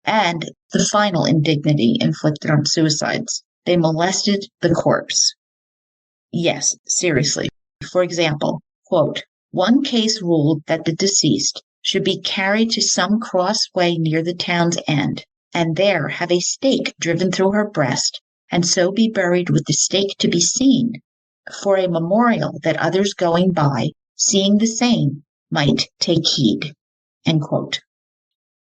And the final indignity inflicted on suicides. They molested the corpse. Yes, seriously. For example, quote, one case ruled that the deceased should be carried to some crossway near the town's end, and there have a stake driven through her breast, and so be buried with the stake to be seen, for a memorial that others going by, seeing the same, might take heed, end quote.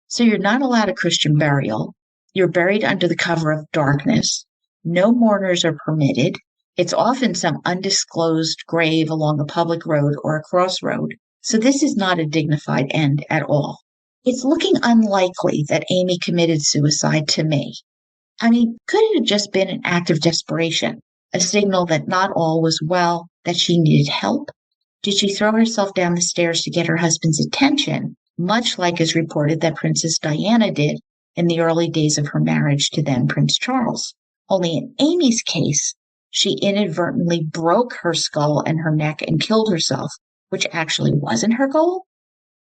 So you're not allowed a Christian burial. You're buried under the cover of darkness. No mourners are permitted. It's often some undisclosed grave along a public road or a crossroad. So this is not a dignified end at all. It's looking unlikely that Amy committed suicide to me. Could it have just been an act of desperation? A signal that not all was well, that she needed help? Did she throw herself down the stairs to get her husband's attention, much like is reported that Princess Diana did in the early days of her marriage to then Prince Charles? Only in Amy's case, she inadvertently broke her skull and her neck and killed herself, which actually wasn't her goal.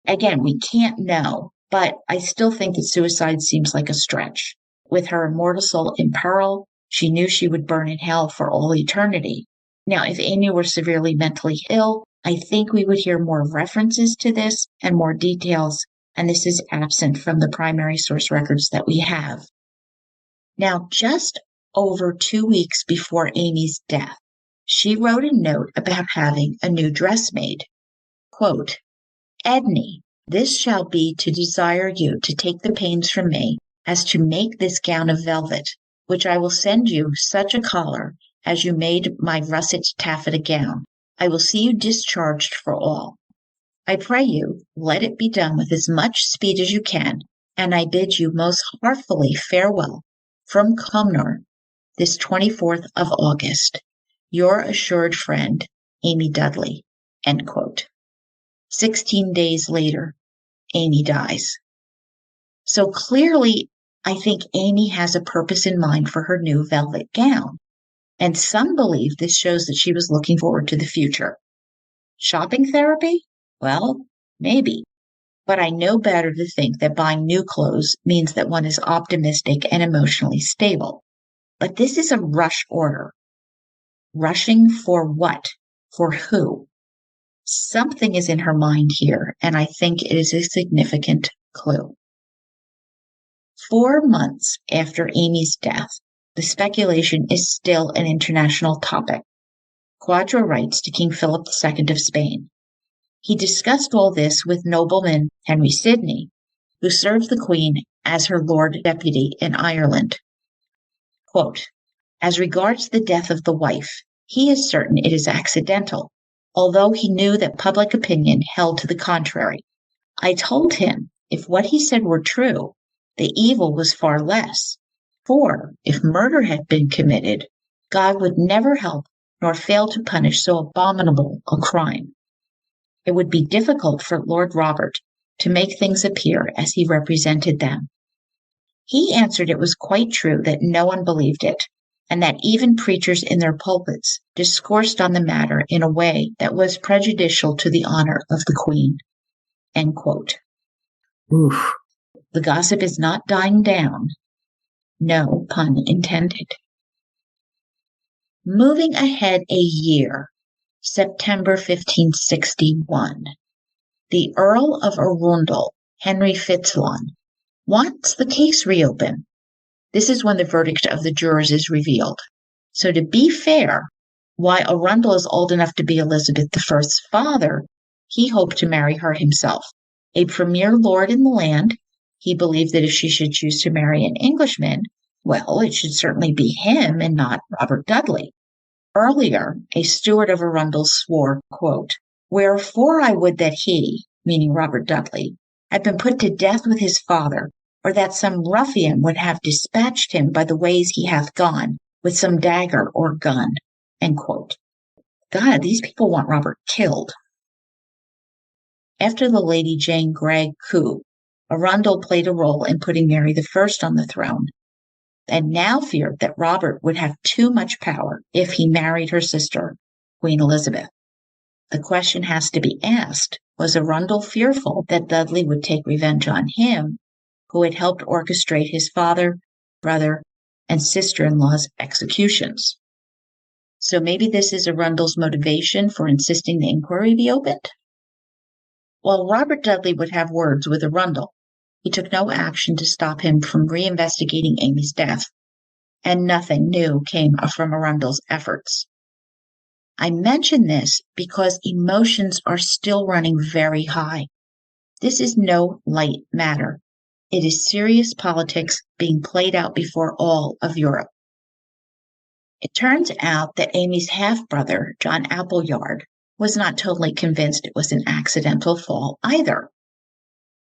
Again, we can't know, but I still think that suicide seems like a stretch. With her immortal soul in peril, she knew she would burn in hell for all eternity. Now, if Amy were severely mentally ill, I think we would hear more references to this and more details, and this is absent from the primary source records that we have. Now, just over 2 weeks before Amy's death, she wrote a note about having a new dress made. Quote, Edney, this shall be to desire you to take the pains from me as to make this gown of velvet, which I will send you such a collar as you made my russet taffeta gown. I will see you discharged for all. I pray you, let it be done with as much speed as you can, and I bid you most heartfully farewell from Cumnor, this 24th of August. Your assured friend, Amy Dudley. End quote. 16 days later, Amy dies. So clearly, I think Amy has a purpose in mind for her new velvet gown. And some believe this shows that she was looking forward to the future. Shopping therapy? Well, maybe. But I know better to think that buying new clothes means that one is optimistic and emotionally stable. But this is a rush order. Rushing for what? For who? Something is in her mind here, and I think it is a significant clue. 4 months after Amy's death, the speculation is still an international topic. Quadro writes to King Philip II of Spain. He discussed all this with nobleman Henry Sidney, who served the Queen as her Lord Deputy in Ireland. Quote, as regards the death of the wife, he is certain it is accidental, although he knew that public opinion held to the contrary. I told him, if what he said were true, the evil was far less. For, if murder had been committed, God would never help nor fail to punish so abominable a crime. It would be difficult for Lord Robert to make things appear as he represented them. He answered it was quite true that no one believed it, and that even preachers in their pulpits discoursed on the matter in a way that was prejudicial to the honor of the Queen. End quote. Oof. The gossip is not dying down. No pun intended. Moving ahead a year, September 1561, the Earl of Arundel, Henry Fitzalan, wants the case reopened. This is when the verdict of the jurors is revealed. So to be fair, while Arundel is old enough to be Elizabeth I's father, he hoped to marry her himself. A premier lord in the land, he believed that if she should choose to marry an Englishman, well, it should certainly be him and not Robert Dudley. Earlier, a steward of Arundel swore, quote, wherefore I would that he, meaning Robert Dudley, had been put to death with his father, or that some ruffian would have dispatched him by the ways he hath gone, with some dagger or gun. End quote. God, these people want Robert killed. After the Lady Jane Grey coup, Arundel played a role in putting Mary I on the throne, and now feared that Robert would have too much power if he married her sister, Queen Elizabeth. The question has to be asked, was Arundel fearful that Dudley would take revenge on him, who had helped orchestrate his father, brother, and sister-in-law's executions? So maybe this is Arundel's motivation for insisting the inquiry be opened? While Robert Dudley would have words with Arundel, he took no action to stop him from reinvestigating Amy's death, and nothing new came from Arundel's efforts. I mention this because emotions are still running very high. This is no light matter. It is serious politics being played out before all of Europe. It turns out that Amy's half-brother, John Appleyard, was not totally convinced it was an accidental fall either.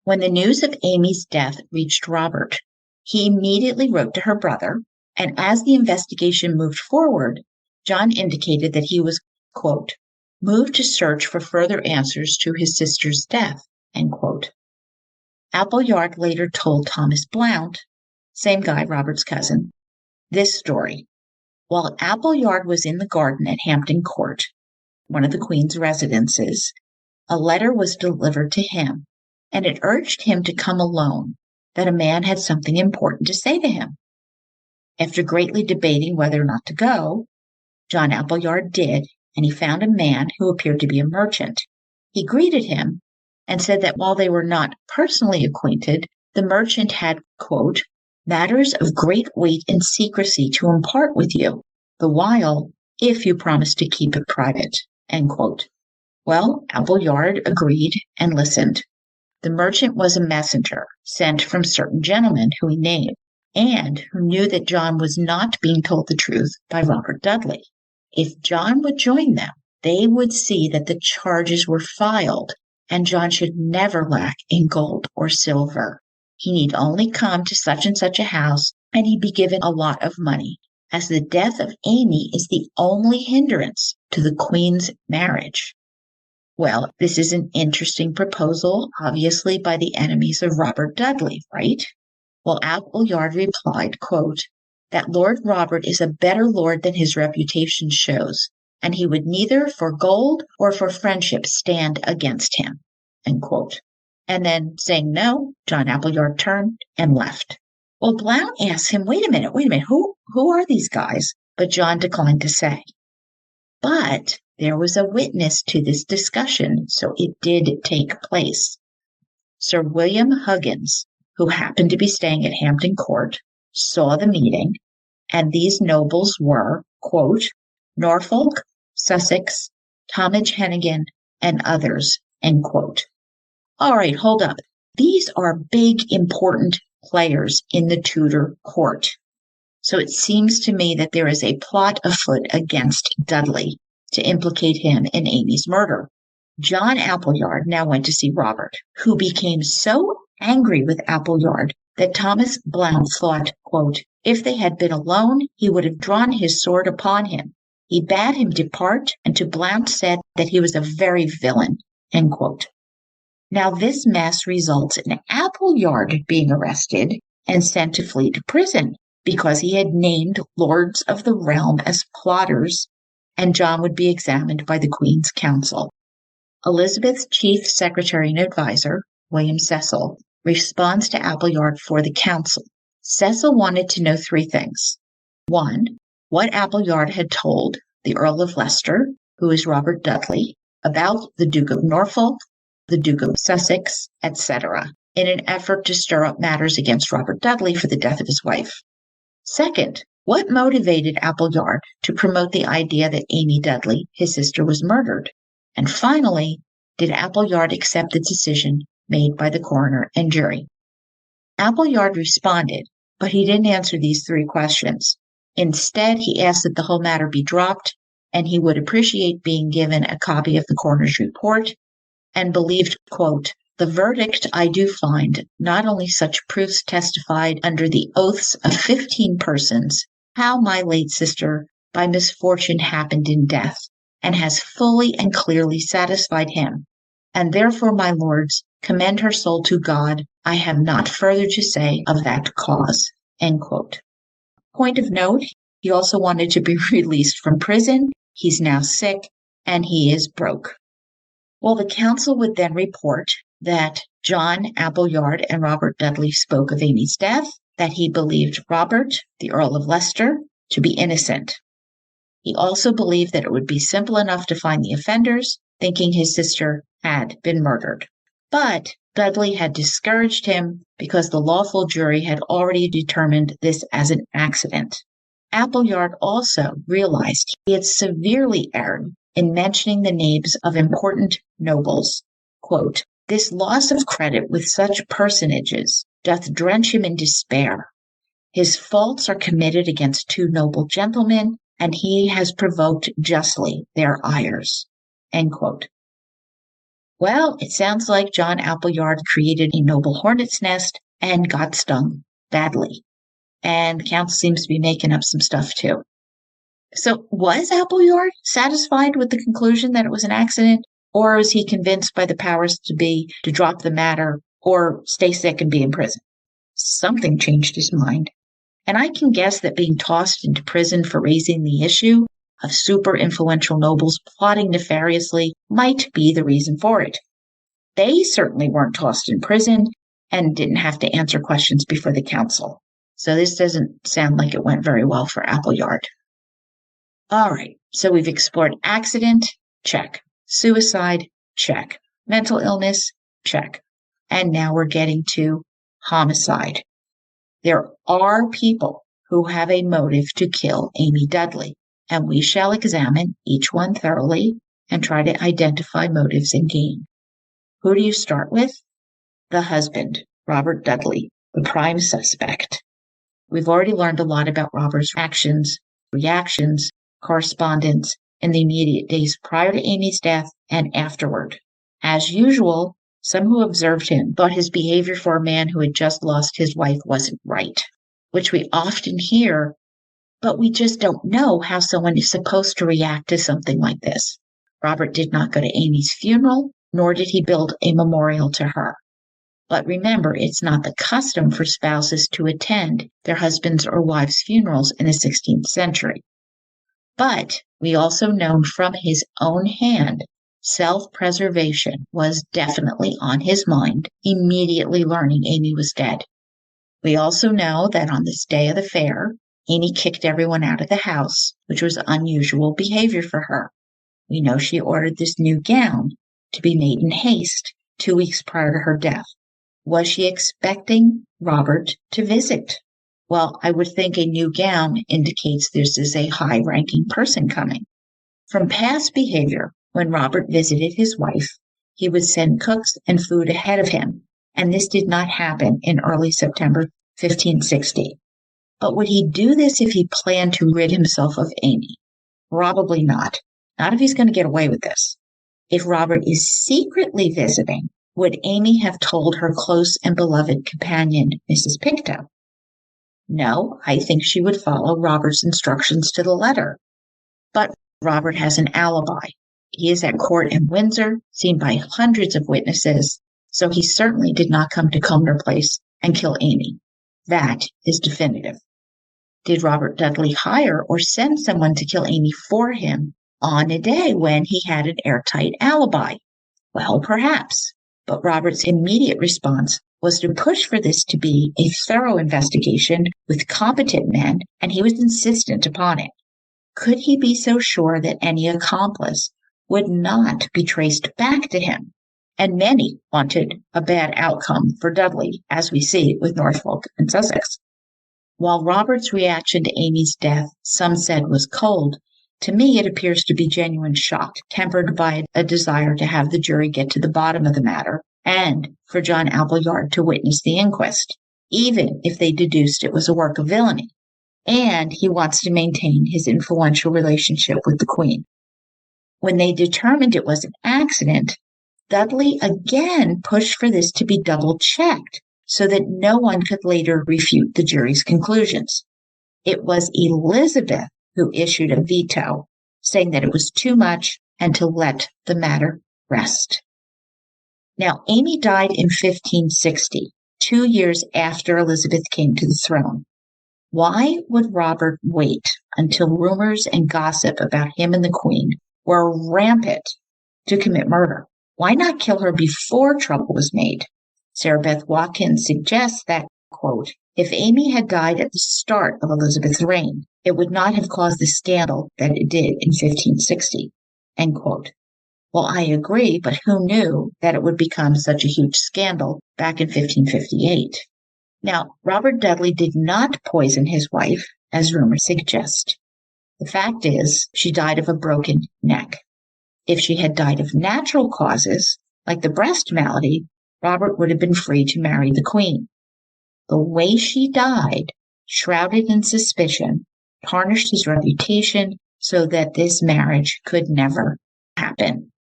When the news of Amy's death reached Robert, he immediately wrote to her brother, and as the investigation moved forward, John indicated that he was, quote, moved to search for further answers to his sister's death, end quote. Appleyard later told Thomas Blount, same guy, Robert's cousin, this story. While Appleyard was in the garden at Hampton Court, one of the Queen's residences, a letter was delivered to him, and it urged him to come alone, that a man had something important to say to him. After greatly debating whether or not to go, John Appleyard did, and he found a man who appeared to be a merchant. He greeted him and said that while they were not personally acquainted, the merchant had, quote, matters of great weight and secrecy to impart with you, the while, if you promise to keep it private, end quote. Well, Appleyard agreed and listened. The merchant was a messenger sent from certain gentlemen who he named, and who knew that John was not being told the truth by Robert Dudley. If John would join them, they would see that the charges were filed, and John should never lack in gold or silver. He need only come to such and such a house, and he'd be given a lot of money, as the death of Amy is the only hindrance to the Queen's marriage. Well, this is an interesting proposal, obviously by the enemies of Robert Dudley, right? Well, Appleyard replied, quote, that Lord Robert is a better lord than his reputation shows, and he would neither for gold or for friendship stand against him, end quote. And then, saying no, John Appleyard turned and left. Well, Blount asked him, wait a minute, who are these guys? But John declined to say. But there was a witness to this discussion, so it did take place. Sir William Huggins, who happened to be staying at Hampton Court, saw the meeting, and these nobles were, quote, Norfolk, Sussex, Talmadge Hennigan, and others, end quote. All right, hold up. These are big, important players in the Tudor court. So it seems to me that there is a plot afoot against Dudley to implicate him in Amy's murder. John Appleyard now went to see Robert, who became so angry with Appleyard that Thomas Blount thought, quote, if they had been alone, he would have drawn his sword upon him. He bade him depart, and to Blount said that he was a very villain, end quote. Now this mess results in Appleyard being arrested and sent to flee to prison because he had named lords of the realm as plotters, and John would be examined by the Queen's Council. Elizabeth's chief secretary and advisor, William Cecil, responds to Appleyard for the council. Cecil wanted to know three things. One, what Appleyard had told the Earl of Leicester, who is Robert Dudley, about the Duke of Norfolk, the Duke of Sussex, etc., in an effort to stir up matters against Robert Dudley for the death of his wife. Second, what motivated Appleyard to promote the idea that Amy Dudley, his sister, was murdered? And finally, did Appleyard accept the decision made by the coroner and jury? Appleyard responded, but he didn't answer these three questions. Instead, he asked that the whole matter be dropped, and he would appreciate being given a copy of the coroner's report, and believed, quote, the verdict I do find not only such proofs testified under the oaths of 15 persons, how my late sister by misfortune happened in death, and has fully and clearly satisfied him. And therefore, my lords, commend her soul to God. I have not further to say of that cause, end quote. Point of note, he also wanted to be released from prison. He's now sick, and he is broke. Well, the council would then report that John Appleyard and Robert Dudley spoke of Amy's death, that he believed Robert, the Earl of Leicester, to be innocent. He also believed that it would be simple enough to find the offenders, thinking his sister had been murdered. But Dudley had discouraged him because the lawful jury had already determined this as an accident. Appleyard also realized he had severely erred in mentioning the names of important nobles. Quote, this loss of credit with such personages doth drench him in despair. His faults are committed against two noble gentlemen, and he has provoked justly their ires. End quote. Well, it sounds like John Appleyard created a noble hornet's nest and got stung badly. And the council seems to be making up some stuff too. So was Appleyard satisfied with the conclusion that it was an accident, or was he convinced by the powers to be to drop the matter or stay sick and be in prison? Something changed his mind. And I can guess that being tossed into prison for raising the issue of super influential nobles plotting nefariously might be the reason for it. They certainly weren't tossed in prison and didn't have to answer questions before the council. So this doesn't sound like it went very well for Appleyard. All right, so we've explored accident, check. Suicide, check. Mental illness, check. And now we're getting to homicide. There are people who have a motive to kill Amy Dudley, and we shall examine each one thoroughly and try to identify motives and gain. Who do you start with? The husband, Robert Dudley, the prime suspect. We've already learned a lot about Robert's actions, reactions, correspondence in the immediate days prior to Amy's death and afterward. As usual, some who observed him thought his behavior for a man who had just lost his wife wasn't right, which we often hear, but we just don't know how someone is supposed to react to something like this. Robert did not go to Amy's funeral, nor did he build a memorial to her. But remember, it's not the custom for spouses to attend their husbands' or wives' funerals in the 16th century. But we also know from his own hand, self-preservation was definitely on his mind immediately learning Amy was dead. We also know that on this day of the fair, Amy kicked everyone out of the house, which was unusual behavior for her. We know she ordered this new gown to be made in haste 2 weeks prior to her death. Was she expecting Robert to visit? Well, I would think a new gown indicates this is a high-ranking person coming. From past behavior, when Robert visited his wife, he would send cooks and food ahead of him, and this did not happen in early September 1560. But would he do this if he planned to rid himself of Amy? Probably not. Not if he's going to get away with this. If Robert is secretly visiting, would Amy have told her close and beloved companion, Mrs. Pictou? No, I think she would follow Robert's instructions to the letter. But Robert has an alibi. He is at court in Windsor, seen by hundreds of witnesses, so he certainly did not come to Cumnor Place and kill Amy. That is definitive. Did Robert Dudley hire or send someone to kill Amy for him on a day when he had an airtight alibi? Well, perhaps. But Robert's immediate response was to push for this to be a thorough investigation with competent men, and he was insistent upon it. Could he be so sure that any accomplice would not be traced back to him? And many wanted a bad outcome for Dudley, as we see with Norfolk and Sussex. While Robert's reaction to Amy's death, some said was cold, to me it appears to be genuine shock, tempered by a desire to have the jury get to the bottom of the matter, and for John Appleyard to witness the inquest, even if they deduced it was a work of villainy. And he wants to maintain his influential relationship with the Queen. When they determined it was an accident, Dudley again pushed for this to be double-checked so that no one could later refute the jury's conclusions. It was Elizabeth who issued a veto, saying that it was too much and to let the matter rest. Now, Amy died in 1560, 2 years after Elizabeth came to the throne. Why would Robert wait until rumors and gossip about him and the Queen were rampant to commit murder? Why not kill her before trouble was made? Sarah Beth Watkins suggests that, quote, if Amy had died at the start of Elizabeth's reign, it would not have caused the scandal that it did in 1560, end quote. Well, I agree, but who knew that it would become such a huge scandal back in 1558? Now, Robert Dudley did not poison his wife, as rumors suggest. The fact is, she died of a broken neck. If she had died of natural causes, like the breast malady, Robert would have been free to marry the Queen. The way she died, shrouded in suspicion, tarnished his reputation so that this marriage could never happen.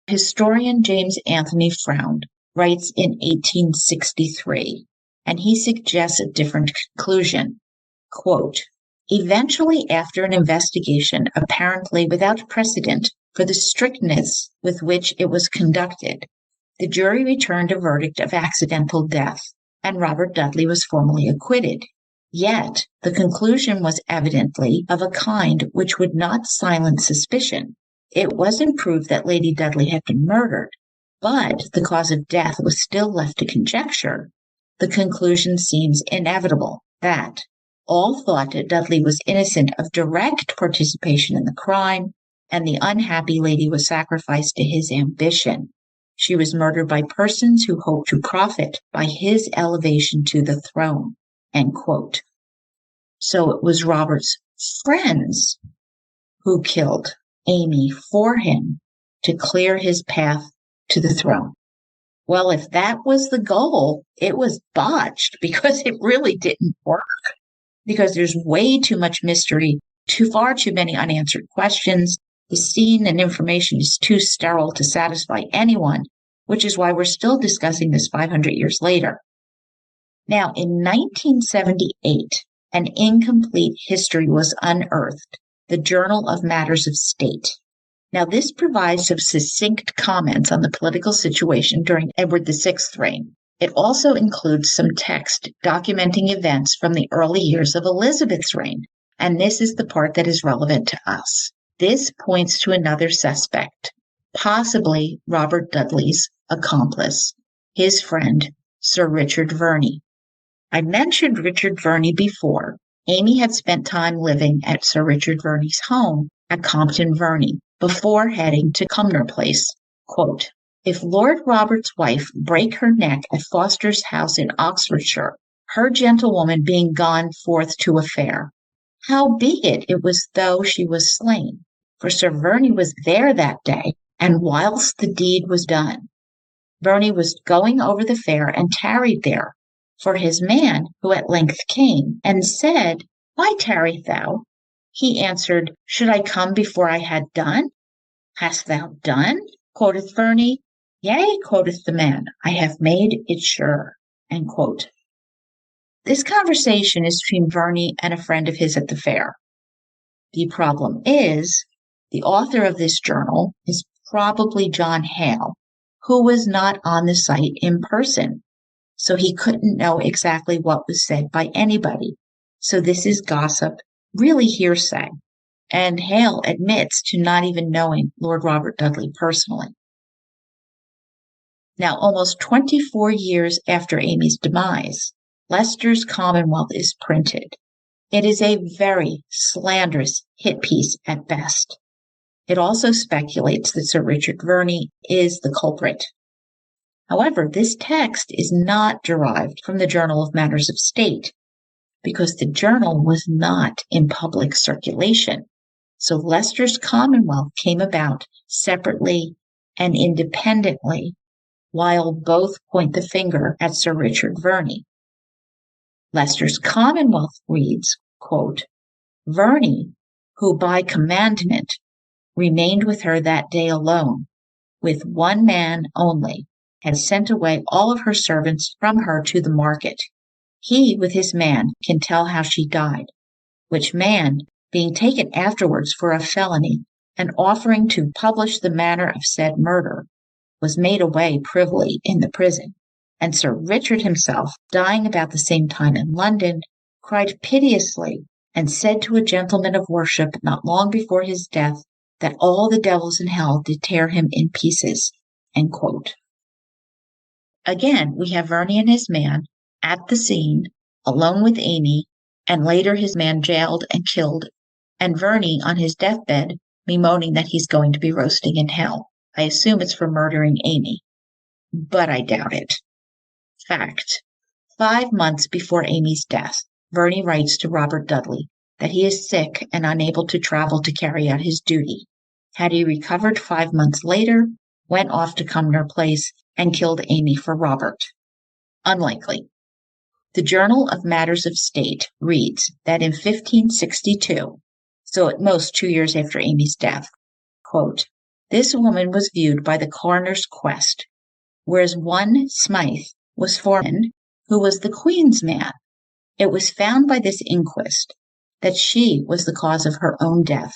Historian James Anthony Fround writes in 1863, and he suggests a different conclusion. Quote, eventually, after an investigation apparently without precedent for the strictness with which it was conducted, the jury returned a verdict of accidental death, and Robert Dudley was formally acquitted. Yet, the conclusion was evidently of a kind which would not silence suspicion. It wasn't proved that Lady Dudley had been murdered, but the cause of death was still left to conjecture. The conclusion seems inevitable that all thought that Dudley was innocent of direct participation in the crime, and the unhappy lady was sacrificed to his ambition. She was murdered by persons who hoped to profit by his elevation to the throne, end quote. So it was Robert's friends who killed Amy for him, to clear his path to the throne. Well, if that was the goal, it was botched because it really didn't work. Because there's way too much mystery, far too many unanswered questions. The scene and information is too sterile to satisfy anyone, which is why we're still discussing this 500 years later. Now, in 1978, an incomplete history was unearthed, the Journal of Matters of State. Now, this provides some succinct comments on the political situation during Edward VI's reign. It also includes some text documenting events from the early years of Elizabeth's reign, and this is the part that is relevant to us. This points to another suspect, possibly Robert Dudley's accomplice, his friend, Sir Richard Verney. I mentioned Richard Verney before. Amy had spent time living at Sir Richard Verney's home at Compton Verney before heading to Cumnor Place. Quote, "If Lord Robert's wife break her neck at Foster's house in Oxfordshire, her gentlewoman being gone forth to a fair, howbeit it was though she was slain, for Sir Verney was there that day, and whilst the deed was done, Verney was going over the fair and tarried there. For his man, who at length came, and said, Why tarriest thou? He answered, Should I come before I had done? Hast thou done? Quoth Verney. Yea, quoth the man, I have made it sure. End quote. This conversation is between Verney and a friend of his at the fair. The problem is, the author of this journal is probably John Hale, who was not on the site in person. So he couldn't know exactly what was said by anybody. So this is gossip, really hearsay. And Hale admits to not even knowing Lord Robert Dudley personally. Now, almost 24 years after Amy's demise, Leicester's Commonwealth is printed. It is a very slanderous hit piece at best. It also speculates that Sir Richard Verney is the culprit. However, this text is not derived from the Journal of Matters of State, because the journal was not in public circulation. So Leicester's Commonwealth came about separately and independently, while both point the finger at Sir Richard Verney. Leicester's Commonwealth reads, quote, Verney, who by commandment remained with her that day alone, with one man only, had sent away all of her servants from her to the market. He with his man can tell how she died, which man, being taken afterwards for a felony, and offering to publish the manner of said murder, was made away privily in the prison. And Sir Richard himself, dying about the same time in London, cried piteously, and said to a gentleman of worship not long before his death, that all the devils in hell did tear him in pieces. End quote. Again, we have Verney and his man at the scene, alone with Amy, and later his man jailed and killed, and Verney on his deathbed bemoaning that he's going to be roasting in hell. I assume it's for murdering Amy, but I doubt it. Fact: 5 months before Amy's death, Verney writes to Robert Dudley that he is sick and unable to travel to carry out his duty. Had he recovered 5 months later, went off to Cumnor Place and killed Amy for Robert. Unlikely. The Journal of Matters of State reads that in 1562, so at most 2 years after Amy's death, quote, this woman was viewed by the coroner's quest, whereas one Smythe was foreman, who was the Queen's man. It was found by this inquest that she was the cause of her own death,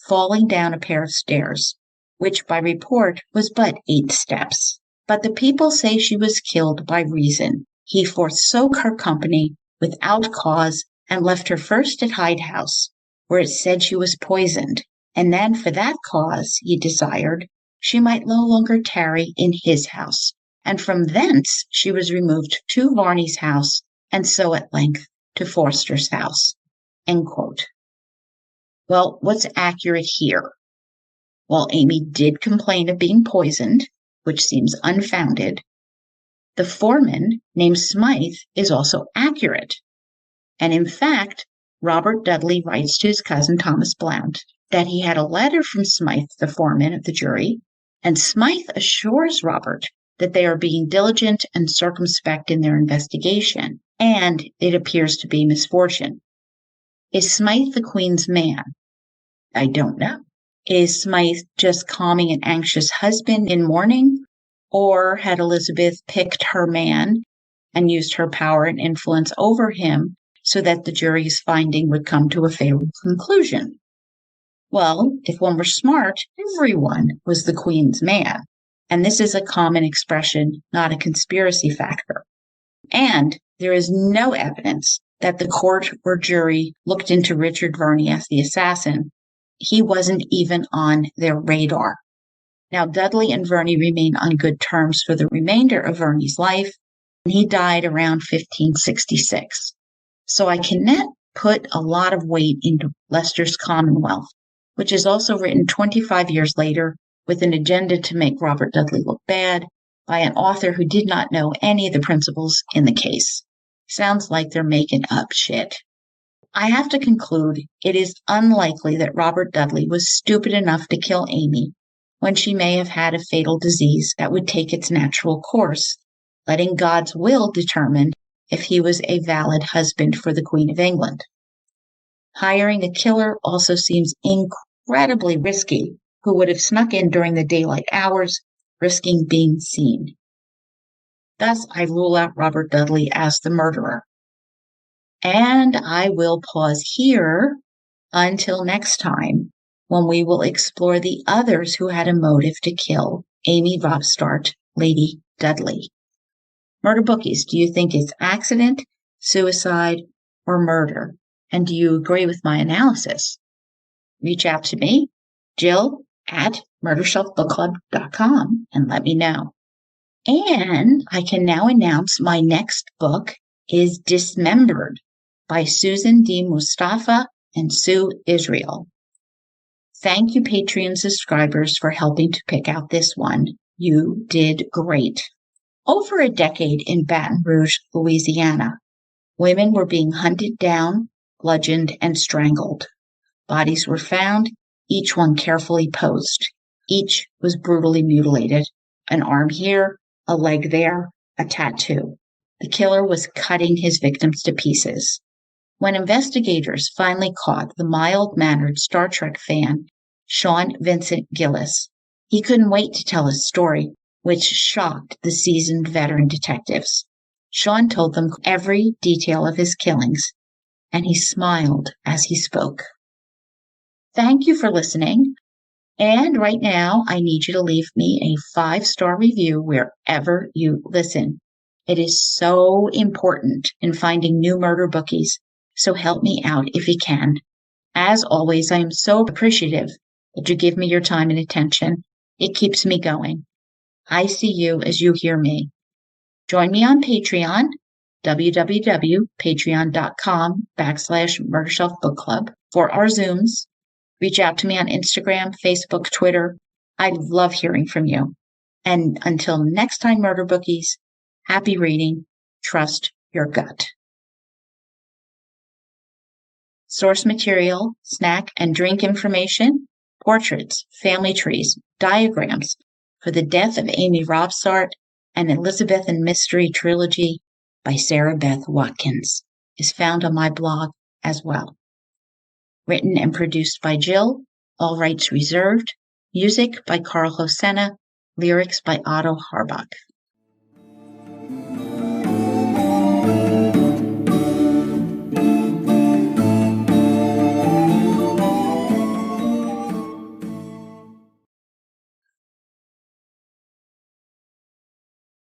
falling down a pair of stairs, which by report was but 8 steps. But the people say she was killed by reason. He forsook her company without cause and left her first at Hyde House, where it said she was poisoned, and then for that cause he desired she might no longer tarry in his house, and from thence she was removed to Varney's house, and so at length to Forster's house. End quote. Well, what's accurate here? While Amy did complain of being poisoned, which seems unfounded, the foreman named Smythe is also accurate. And in fact, Robert Dudley writes to his cousin Thomas Blount that he had a letter from Smythe, the foreman of the jury, and Smythe assures Robert that they are being diligent and circumspect in their investigation, and it appears to be misfortune. Is Smythe the Queen's man? I don't know. Is Smythe just calming an anxious husband in mourning? Or had Elizabeth picked her man and used her power and influence over him so that the jury's finding would come to a favorable conclusion? Well, if one were smart, everyone was the Queen's man. And this is a common expression, not a conspiracy factor. And there is no evidence that the court or jury looked into Richard Verney as the assassin. He wasn't even on their radar. Now, Dudley and Verney remain on good terms for the remainder of Verney's life, and he died around 1566. So I cannot put a lot of weight into Leicester's Commonwealth, which is also written 25 years later with an agenda to make Robert Dudley look bad by an author who did not know any of the principals in the case. Sounds like they're making up shit. I have to conclude it is unlikely that Robert Dudley was stupid enough to kill Amy when she may have had a fatal disease that would take its natural course, letting God's will determine if he was a valid husband for the Queen of England. Hiring a killer also seems incredibly risky, who would have snuck in during the daylight hours, risking being seen. Thus, I rule out Robert Dudley as the murderer. And I will pause here until next time, when we will explore the others who had a motive to kill Amy Robsart, Lady Dudley. Murder Bookies, do you think it's accident, suicide, or murder? And do you agree with my analysis? Reach out to me, Jill at murdershelfbookclub.com, and let me know. And I can now announce my next book is Dismembered by Susan D. Mustafa and Sue Israel. Thank you, Patreon subscribers, for helping to pick out this one. You did great. Over a decade in Baton Rouge, Louisiana, women were being hunted down, bludgeoned, and strangled. Bodies were found, each one carefully posed. Each was brutally mutilated. An arm here, a leg there, a tattoo. The killer was cutting his victims to pieces. When investigators finally caught the mild-mannered Star Trek fan, Sean Vincent Gillis, he couldn't wait to tell his story, which shocked the seasoned veteran detectives. Sean told them every detail of his killings, and he smiled as he spoke. Thank you for listening. And right now, I need you to leave me a 5-star review wherever you listen. It is so important in finding new murder bookies, so help me out if you can. As always, I am so appreciative that you give me your time and attention. It keeps me going. I see you as you hear me. Join me on Patreon, www.patreon.com/MurderShelfBookClub for our Zooms. Reach out to me on Instagram, Facebook, Twitter. I love hearing from you. And until next time, Murder Bookies, happy reading. Trust your gut. Source material, snack and drink information, portraits, family trees, diagrams for the Death of Amy Robsart and Elizabethan Mystery Trilogy by Sarah Beth Watkins is found on my blog as well. Written and produced by Jill, all rights reserved. Music by Carl Hosanna, lyrics by Otto Harbach.